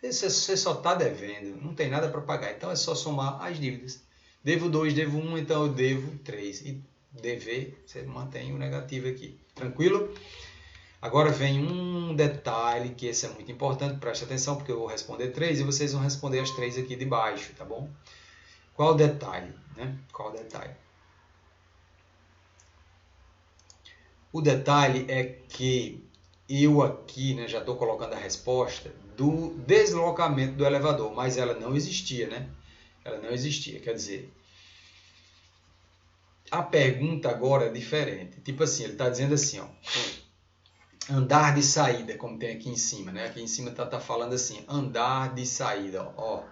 A: Você só está devendo, não tem nada para pagar. Então é só somar as dívidas. Devo 2, devo 1, então eu devo 3. E dever, você mantém o negativo aqui. Tranquilo? Agora vem um detalhe que esse é muito importante, preste atenção, porque eu vou responder 3 e vocês vão responder as 3 aqui de baixo, tá bom? Qual o detalhe? Né? Qual o detalhe? O detalhe é que eu aqui, né, já estou colocando a resposta do deslocamento do elevador, mas ela não existia, né? Ela não existia, quer dizer, a pergunta agora é diferente. Tipo assim, ele está dizendo assim, ó, andar de saída, como tem aqui em cima, né? Aqui em cima tá falando assim, andar de saída, ó.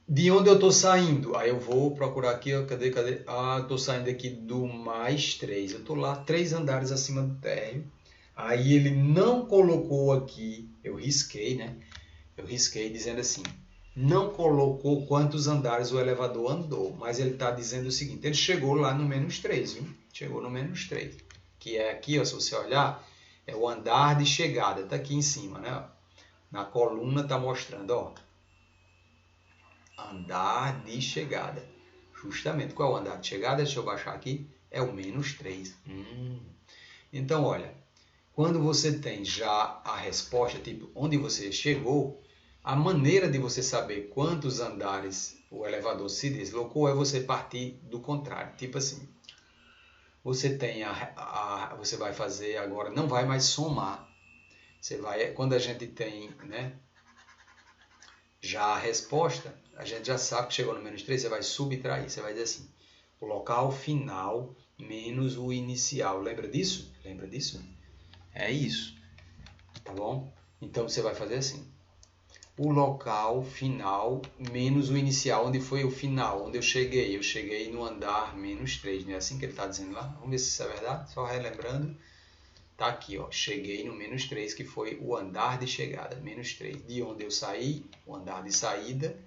A: De onde eu estou saindo? Aí eu vou procurar aqui, ó, cadê? Ah, eu estou saindo aqui do mais 3. Eu estou lá 3 andares acima do térreo. Aí ele não colocou aqui, eu risquei, né? Eu risquei dizendo assim, não colocou quantos andares o elevador andou, mas ele está dizendo o seguinte, ele chegou lá no menos 3, viu? Chegou no menos 3, que é aqui, ó, se você olhar, é o andar de chegada, está aqui em cima, né? Na coluna está mostrando, ó, andar de chegada. Justamente, qual é o andar de chegada? Deixa eu baixar aqui, é o menos 3. Então, olha, quando você tem já a resposta, tipo, onde você chegou, a maneira de você saber quantos andares o elevador se deslocou é você partir do contrário. Tipo assim, você tem você vai fazer agora, não vai mais somar. Você vai, quando a gente tem, né, já a resposta, a gente já sabe que chegou no menos 3, você vai subtrair. Você vai dizer assim, o local final menos o inicial. Lembra disso? Lembra disso? É isso. Tá bom? Então você vai fazer assim. O local final menos o inicial, onde foi o final, onde eu cheguei. Eu cheguei no andar menos 3, não é assim que ele está dizendo lá? Vamos ver se isso é verdade, só relembrando. Tá aqui, ó, cheguei no menos 3, que foi o andar de chegada, menos 3. De onde eu saí, o andar de saída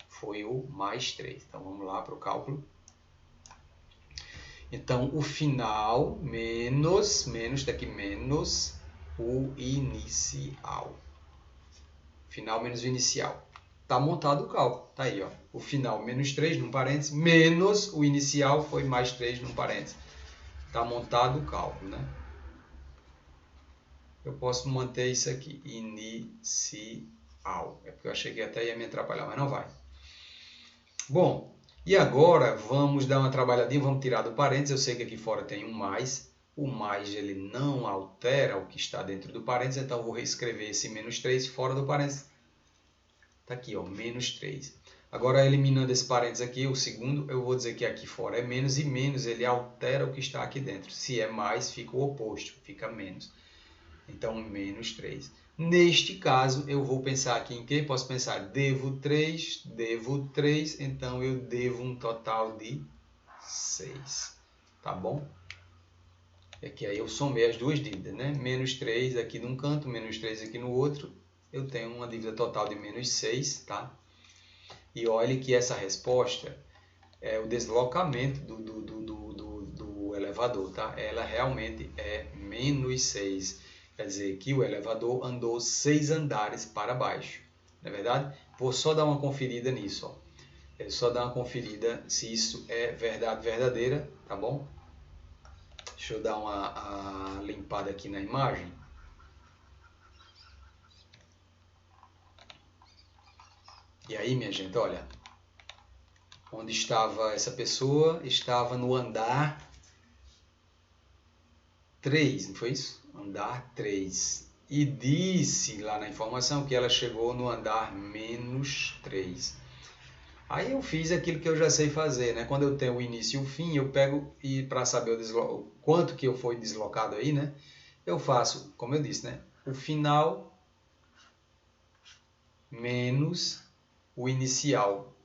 A: foi o mais 3. Então vamos lá para o cálculo. Então o final menos daqui menos o inicial. Final menos o inicial. Está montado o cálculo. Está aí, ó. O final menos 3 num parênteses, menos o inicial foi mais 3 num parênteses. Está montado o cálculo, né? Eu posso manter isso aqui, inicial. É porque eu achei que até ia me atrapalhar, mas não vai. Bom, e agora vamos dar uma trabalhadinha, vamos tirar do parênteses. Eu sei que aqui fora tem um mais. O mais ele não altera o que está dentro do parênteses, então eu vou reescrever esse menos 3 fora do parênteses. Está aqui, ó, menos 3. Agora, eliminando esse parênteses aqui, o segundo, eu vou dizer que aqui fora é menos, e menos ele altera o que está aqui dentro. Se é mais, fica o oposto, fica menos. Então, menos 3. Neste caso, eu vou pensar aqui em quê? Posso pensar, devo 3, então eu devo um total de 6. Tá bom? É que aí eu somei as duas dívidas, né? Menos 3 aqui num canto, menos 3 aqui no outro. Eu tenho uma dívida total de menos 6, tá? E olhe que essa resposta é o deslocamento do elevador, tá? Ela realmente é menos 6. Quer dizer que o elevador andou 6 andares para baixo. Não é verdade? Vou só dar uma conferida nisso, ó. É só dar uma conferida se isso é verdade verdadeira, tá bom? Deixa eu dar uma limpada aqui na imagem. E aí, minha gente, olha, onde estava essa pessoa? Estava no andar 3, não foi isso? Andar 3. E disse lá na informação que ela chegou no andar menos 3. Aí eu fiz aquilo que eu já sei fazer, né? Quando eu tenho o início e o fim, eu pego e para saber o quanto que eu fui deslocado aí, né? Eu faço, como eu disse, né? O final menos o inicial,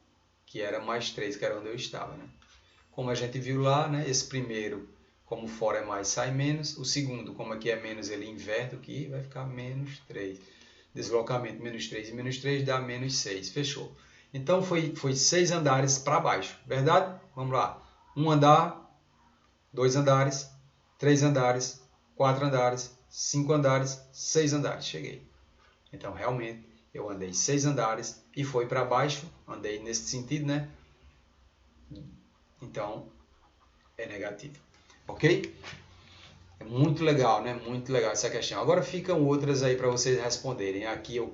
A: que era mais 3, que era onde eu estava, né? Como a gente viu lá, né? Esse primeiro, como fora é mais, sai menos. O segundo, como aqui é menos, ele inverte aqui, vai ficar menos 3. Deslocamento menos 3 e menos 3 dá menos 6. Fechou. Então foi 6 andares para baixo, verdade? Vamos lá. 1 andar, 2 andares, 3 andares, 4 andares, 5 andares, 6 andares. Cheguei. Então realmente eu andei 6 andares e foi para baixo. Andei nesse sentido, né? Então é negativo. Ok? É muito legal, né? Muito legal essa questão. Agora ficam outras aí para vocês responderem. Aqui eu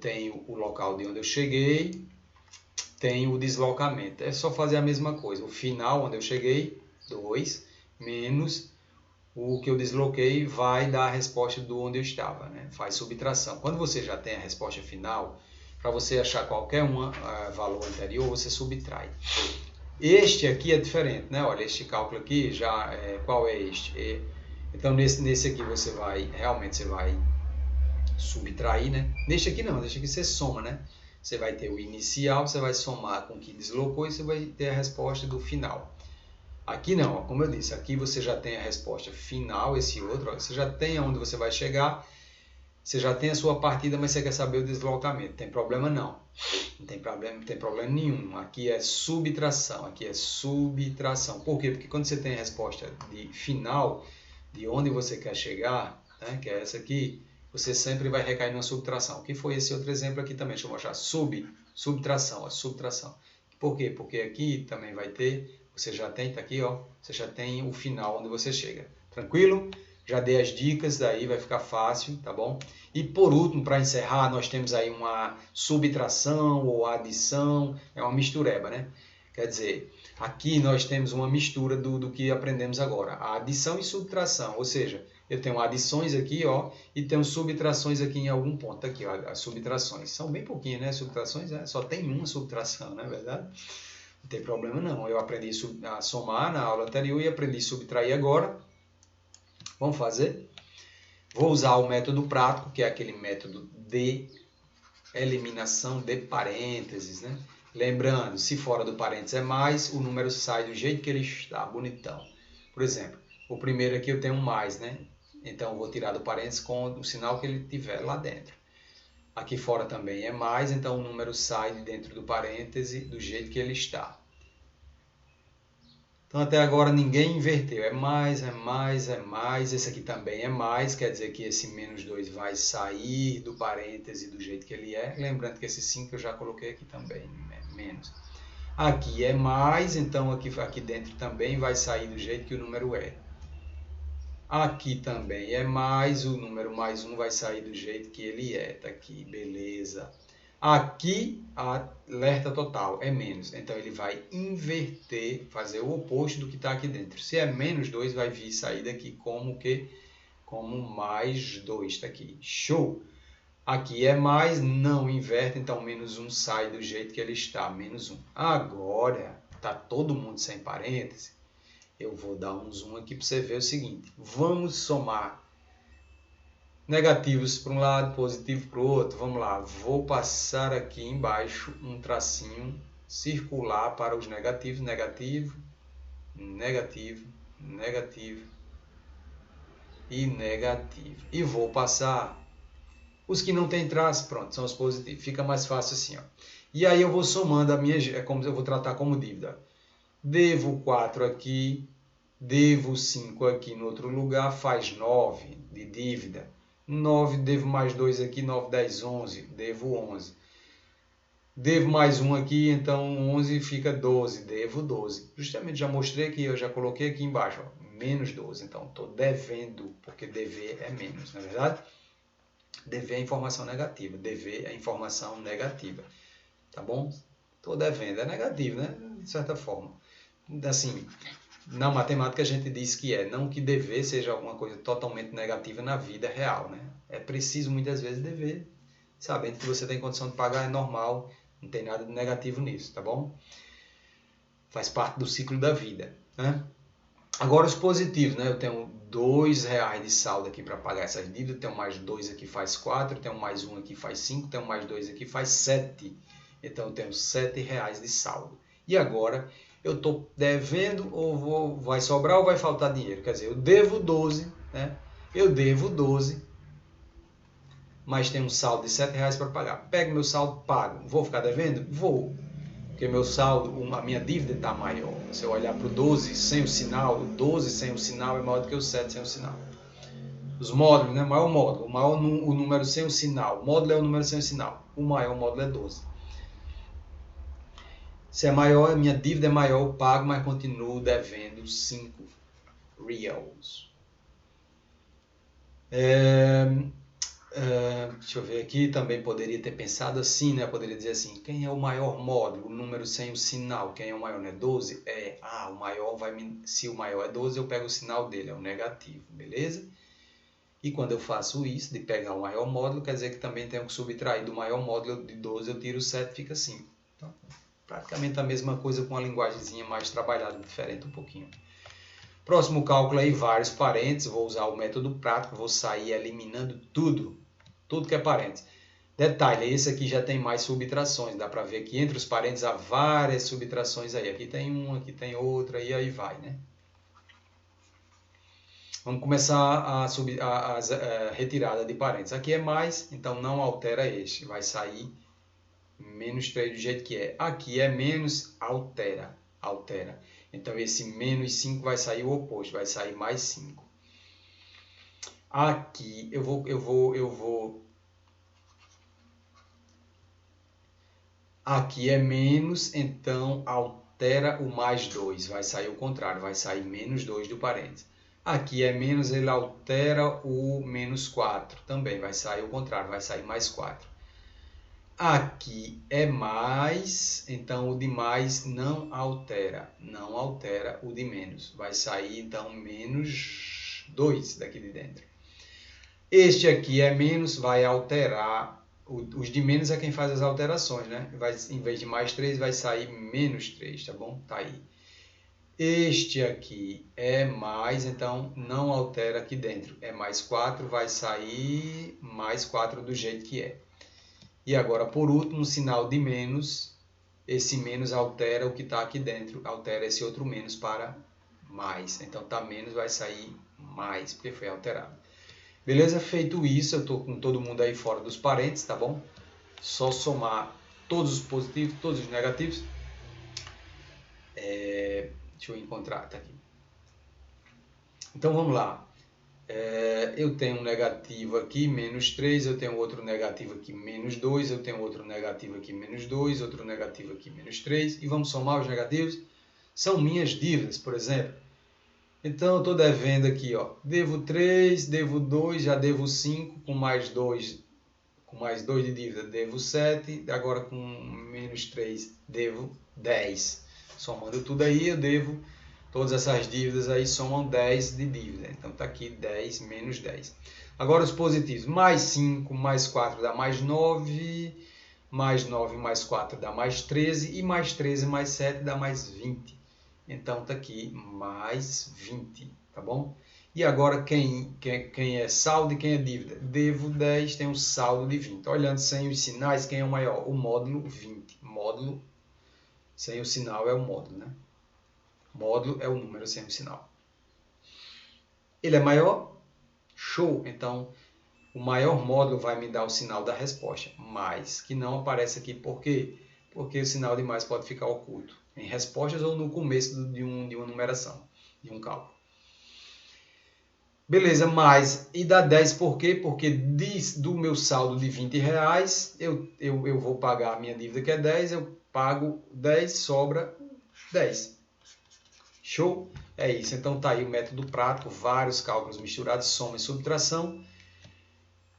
A: tenho o local de onde eu cheguei, tenho o deslocamento. É só fazer a mesma coisa. O final onde eu cheguei, 2, menos o que eu desloquei vai dar a resposta do onde eu estava, né? Faz subtração. Quando você já tem a resposta final, para você achar qualquer valor anterior, você subtrai. Este aqui é diferente, né? Olha, este cálculo aqui já qual é este? Então nesse aqui realmente você vai subtrair, né? Neste aqui não, neste aqui você soma, né? Você vai ter o inicial, você vai somar com o que deslocou e você vai ter a resposta do final. Aqui não, ó, como eu disse, aqui você já tem a resposta final, esse outro, ó, você já tem aonde você vai chegar, você já tem a sua partida, mas você quer saber o deslocamento. Tem problema não. Não tem problema nenhum. Aqui é subtração, aqui é subtração. Por quê? Porque quando você tem a resposta de final, de onde você quer chegar, né, que é essa aqui, você sempre vai recair na subtração. O que foi esse outro exemplo aqui também? Deixa eu mostrar. Subtração, ó, subtração. Por quê? Porque aqui também vai ter, você já tem, tá aqui, ó, você já tem o final onde você chega. Tranquilo? Já dei as dicas, daí vai ficar fácil, tá bom? E por último, para encerrar, nós temos aí uma subtração ou adição, é uma mistureba, né? Quer dizer, aqui nós temos uma mistura do que aprendemos agora, a adição e subtração, ou seja, eu tenho adições aqui, ó, e tenho subtrações aqui em algum ponto, aqui, ó, as subtrações. São bem pouquinhas, né? Subtrações, só tem uma subtração, não é verdade? Não tem problema não. Eu aprendi a somar na aula anterior e aprendi a subtrair agora. Vamos fazer? Vou usar o método prático, que é aquele método de eliminação de parênteses, né? Lembrando, se fora do parênteses é mais, o número sai do jeito que ele está, bonitão. Por exemplo, o primeiro aqui eu tenho um mais, né? Então eu vou tirar do parênteses com o sinal que ele tiver lá dentro. Aqui fora também é mais, então o número sai de dentro do parêntese do jeito que ele está. Então até agora ninguém inverteu, é mais, é mais, é mais, esse aqui também é mais, quer dizer que esse menos 2 vai sair do parêntese do jeito que ele é, lembrando que esse 5 eu já coloquei aqui também, menos. Aqui é mais, então aqui dentro também vai sair do jeito que o número é. Aqui também é mais, o número mais 1 vai sair do jeito que ele é, tá aqui, beleza. Aqui, a alerta total é menos, então ele vai inverter, fazer o oposto do que está aqui dentro. Se é menos 2, vai vir sair daqui como que? Como mais 2, está aqui. Show! Aqui é mais, não inverte, então menos 1 sai do jeito que ele está, menos 1. Agora, está todo mundo sem parêntese, eu vou dar um zoom aqui para você ver o seguinte. Vamos somar negativos para um lado, positivo para o outro. Vamos lá, vou passar aqui embaixo um tracinho circular para os negativos, negativo, negativo, negativo e negativo. E vou passar os que não tem traço, pronto, são os positivos. Fica mais fácil assim, ó. E aí eu vou somando a minha, como eu vou tratar como dívida. Devo 4 aqui, devo 5 aqui no outro lugar, faz 9 de dívida. 9, devo mais 2 aqui, 9, 10, 11, devo 11. Devo mais 1 aqui, então 11 fica 12, devo 12. Justamente já mostrei aqui, eu já coloquei aqui embaixo, ó, menos 12. Então estou devendo, porque dever é menos, não é verdade? Dever é informação negativa, dever é informação negativa, tá bom? Estou devendo, é negativo, né? De certa forma. Assim, na matemática a gente diz que não que dever seja alguma coisa totalmente negativa na vida real, né? É preciso muitas vezes dever, sabendo que você tem condição de pagar, é normal, não tem nada de negativo nisso, tá bom? Faz parte do ciclo da vida, né? Agora os positivos, né? Eu tenho R$2 de saldo aqui para pagar essas dívidas, tenho mais 2 aqui faz 4, tenho mais 1 aqui faz 5, tenho mais 2 aqui faz 7. Então eu tenho R$7 de saldo. E agora eu estou devendo ou vai sobrar ou vai faltar dinheiro? Quer dizer, eu devo 12, né? Eu devo 12, mas tenho um saldo de R$7 para pagar. Pego meu saldo, pago. Vou ficar devendo? Vou. Porque meu saldo, a minha dívida está maior. Se eu olhar para o 12 sem o sinal, o 12 sem o sinal é maior do que o 7 sem o sinal. Os módulos, né? O maior módulo, o número sem o sinal. O módulo é o número sem o sinal. O maior módulo é 12. Se é maior, a minha dívida é maior, eu pago, mas continuo devendo 5 reals. Deixa eu ver aqui, também poderia ter pensado assim, né? Poderia dizer assim, quem é o maior módulo? O número sem o sinal. Quem é o maior, né? 12? O maior se o maior é 12, eu pego o sinal dele, é o negativo, beleza? E quando eu faço isso, de pegar o maior módulo, quer dizer que também tenho que subtrair do maior módulo de 12, eu tiro 7, fica 5. Então, praticamente a mesma coisa com uma linguagemzinha mais trabalhada, diferente um pouquinho. Próximo cálculo aí, vários parênteses, vou usar o método prático, vou sair eliminando tudo que é parênteses. Detalhe, esse aqui já tem mais subtrações, dá para ver que entre os parênteses há várias subtrações aí. Aqui tem uma, aqui tem outra e aí vai, né? Vamos começar a retirada de parênteses. Aqui é mais, então não altera este, vai sair menos 3 do jeito que é. Aqui é menos, altera. Então esse menos 5 vai sair o oposto, vai sair mais 5. Aqui eu vou. Aqui é menos, então altera o mais 2, vai sair o contrário, vai sair menos 2 do parênteses. Aqui é menos, ele altera o menos 4, também vai sair o contrário, vai sair mais 4. Aqui é mais, então o de mais não altera o de menos. Vai sair então menos 2 daqui de dentro. Este aqui é menos, vai alterar, os de menos é quem faz as alterações, né? Em vez de mais 3, vai sair menos 3, tá bom? Tá aí. Este aqui é mais, então não altera aqui dentro. É mais 4, vai sair mais 4 do jeito que é. E agora, por último, o sinal de menos, esse menos altera o que está aqui dentro, altera esse outro menos para mais. Então, tá menos, vai sair mais, porque foi alterado. Beleza? Feito isso, eu estou com todo mundo aí fora dos parênteses, tá bom? Só somar todos os positivos, todos os negativos. Deixa eu encontrar, tá aqui. Então, vamos lá. Eu tenho um negativo aqui, menos 3, eu tenho outro negativo aqui, menos 2, eu tenho outro negativo aqui, menos 2, outro negativo aqui, menos 3, e vamos somar os negativos. São minhas dívidas, por exemplo. Então, eu estou devendo aqui, ó, devo 3, devo 2, já devo 5, com mais 2 de dívida, devo 7, agora com menos 3, devo 10. Somando tudo aí, eu devo... Todas essas dívidas aí somam 10 de dívida. Então, está aqui 10 menos 10. Agora, os positivos. Mais 5 mais 4 dá mais 9. Mais 9 mais 4 dá mais 13. E mais 13 mais 7 dá mais 20. Então, está aqui mais 20. Tá bom? E agora, quem é saldo e quem é dívida? Devo 10, tem um saldo de 20. Olhando sem os sinais, quem é o maior? O módulo 20. Módulo, sem o sinal, é o módulo, né? Módulo é o número sem o sinal. Ele é maior? Show! Então, o maior módulo vai me dar o sinal da resposta, mais, que não aparece aqui. Por quê? Porque o sinal de mais pode ficar oculto em respostas ou no começo de uma numeração, de um cálculo. Beleza, mais. E dá 10 por quê? Porque do meu saldo de R$20, eu vou pagar a minha dívida que é 10, eu pago 10, sobra 10. Show? É isso. Então tá aí o método prático, vários cálculos misturados, soma e subtração.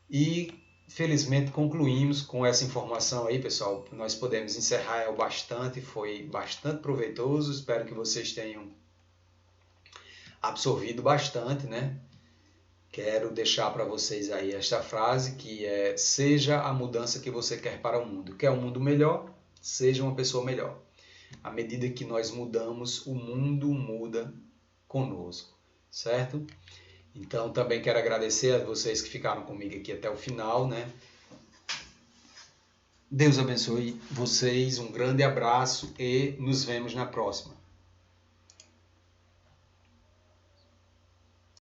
A: E felizmente concluímos com essa informação aí, pessoal. Nós podemos encerrar o bastante, foi bastante proveitoso. Espero que vocês tenham absorvido bastante, né? Quero deixar para vocês aí esta frase que é: seja a mudança que você quer para o mundo. Quer um mundo melhor? Seja uma pessoa melhor. À medida que nós mudamos, o mundo muda conosco, certo? Então, também quero agradecer a vocês que ficaram comigo aqui até o final, né? Deus abençoe vocês, um grande abraço e nos vemos na próxima.